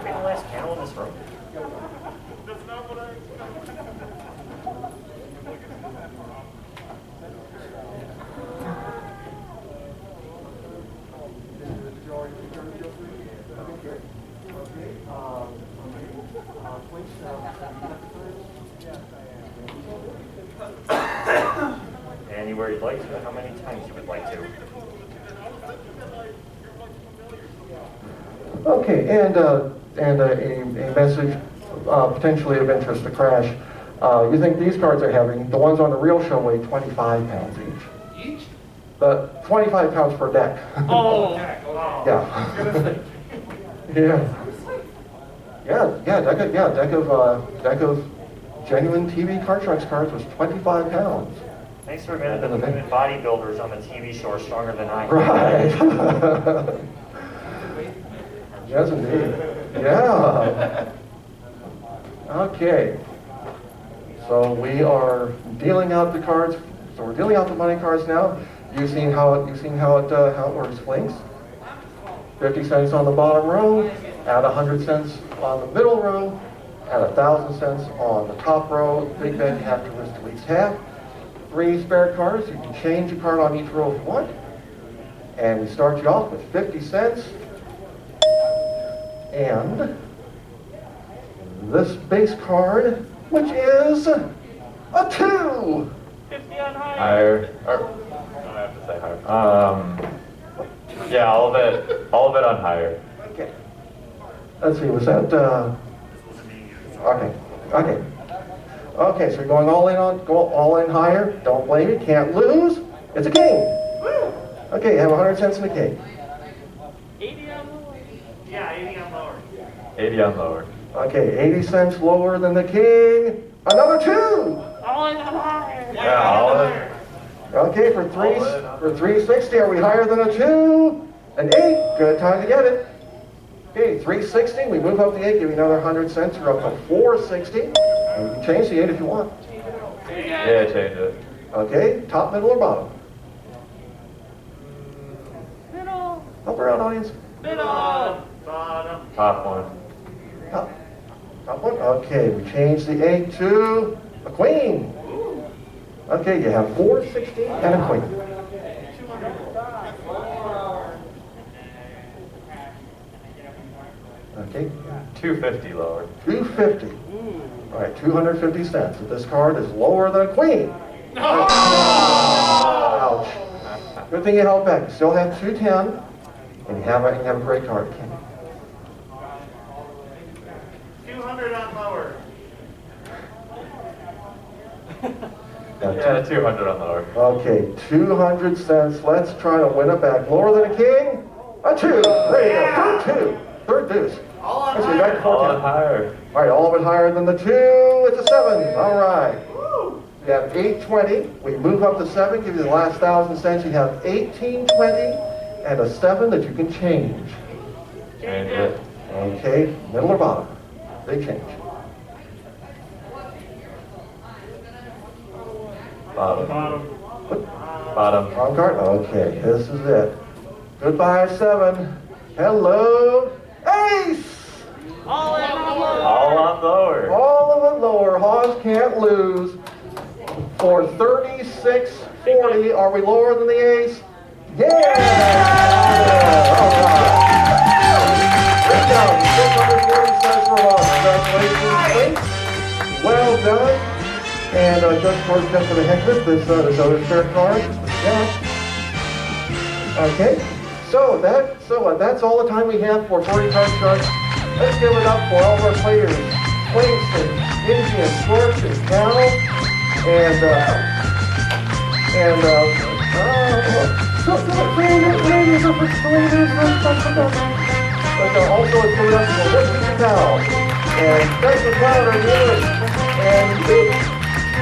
the last panel in this room. Anywhere you'd like to, how many times you would like to. Okay, and a message potentially of interest to Crash. You think these cards are heavy? The ones on the real show weigh 25 pounds each. Each? The 25 pounds per deck. Oh. Yeah. Deck of genuine TV card tracks cards was 25 pounds. Thanks for admitting that the women bodybuilders on the TV show are stronger than I am. Right. Yes, indeed. Yeah. Okay. So we are dealing out the cards. So we're dealing out the money cards now. You've seen how it works, Flynx. 50 cents on the bottom row, add 100 cents on the middle row, add 1,000 cents on the top row. Big bet you have to risk at least half. 3 spare cards. You can change a card on each row if you want. And we start you off with 50 cents. And this base card, which is a 2. 50 on high. Higher. Or, I have to say higher. Yeah, all of it on higher. Okay. Let's see, was that, Okay, so you're going all in higher. Don't blame me, can't lose. It's a king. Okay, you have 100 cents in the king. 80 on lower. Yeah, 80 on lower. 80 on lower. Okay, 80 cents lower than the king. Another 2. All in on higher. Yeah, all in. Okay, for 360, are we higher than a 2? An 8, good time to get it. Okay, 360, we move up the 8, give you another 100 cents, you're up to 460. And you can change the 8 if you want. Yeah, change it. Okay, top, middle, or bottom? Middle. Help her out, audience. Middle. Bottom. Top one. Top one? Okay, we change the 8 to a queen. Okay, you have 460 and a queen. Okay, 250 lower. 250. All right, 250 cents. If this card is lower than a queen. Ouch. Good thing you held back. You still have 210, and you have a great card. 200 on lower. Yeah, 200 on lower. Okay, 200 cents. Let's try to win it back. Lower than a king? A 2. There you go. Third 2. Third deuce. All on Let's see, back to All 14. on higher. All right, all of it higher than the 2. It's a 7. All right. You have 820. We move up to 7, give you the last 1,000 cents. You have 1820 and a 7 that you can change. Change it. Okay, middle or bottom? Big change. Bottom. Bottom. Wrong card? Okay, this is it. Goodbye, 7. Hello, Ace! All in on lower. All on lower. All of it lower. HAWS can't lose. For 36.40, are we lower than the Ace? Yeah! All right. Great job. 640 cents for HAWS. Congratulations, Flynx. Well done. And just for the heck of it, this other spare card. Yeah. Okay, that's all the time we have for Furry Card Sharks. Let's give it up for all of our players, Flynx and Ginji and Scorch and Cal, and but also let's give it up for PichuPal and McCloud are here, and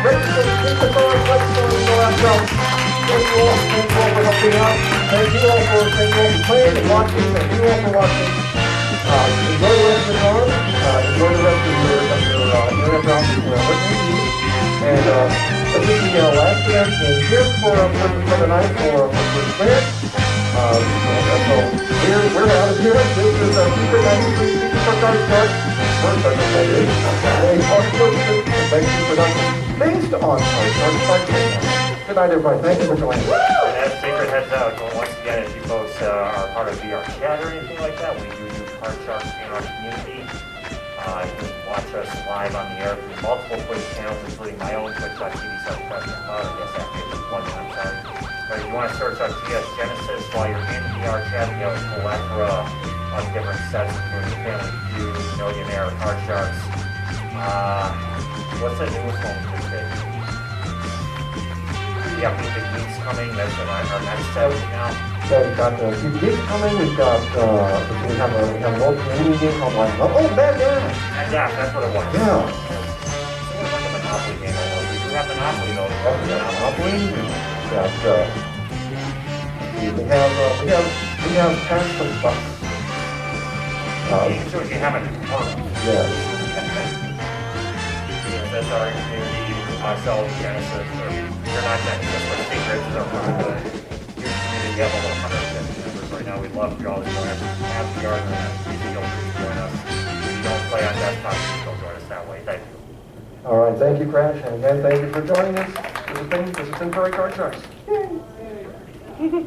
Rex and Meepasaurus Rex on the laptop. Thank you all for helping out. Thank you all for playing and watching. Thank you all for watching. Enjoy the rest of the con. Enjoy the rest of your internet browsing, wherever you need. And this is the last event in here for the night for Flynx. So we're out of here. This is our Secret 93 Super Card Shark. First, I think that is a Mexican production based on Card Sharks by PichuPal. Good night, everybody. Thank you for joining us. And as Secret heads out, once again, if you folks are part of VR chat or anything like that, we do use Card Sharks in our community. You can watch us live on the air through multiple Twitch channels, including my own twitch.tv/McCloud. I guess after this one time, sorry. But if you want to search up GS Genesis while you're in VR chat, we have a plethora of different sets, including Family Feud, Millionaire, Card Sharks. What's the newest one we just did? Yeah, Meet the Geeks coming. That's our next set now. So we've got a few gigs coming. We've got we have an old Canadian game called Bad Gas. Yeah, that's what it was. Yeah. It's like a Monopoly game almost. We do have Monopoly though. Monopoly. We've got we have Pass the Buck. You can have it. Yeah. That's our community, myself, Genesis, or you're not Genesis, but Secrets is our part of the huge community. We have over 150 members right now. We'd love for y'all to join us. Have the yard and please feel free to join us. If you don't play on desktop, please don't join us that way. Thank you. All right. Thank you, Crash, and again, thank you for joining us. This has been Furry Card Sharks. Yay.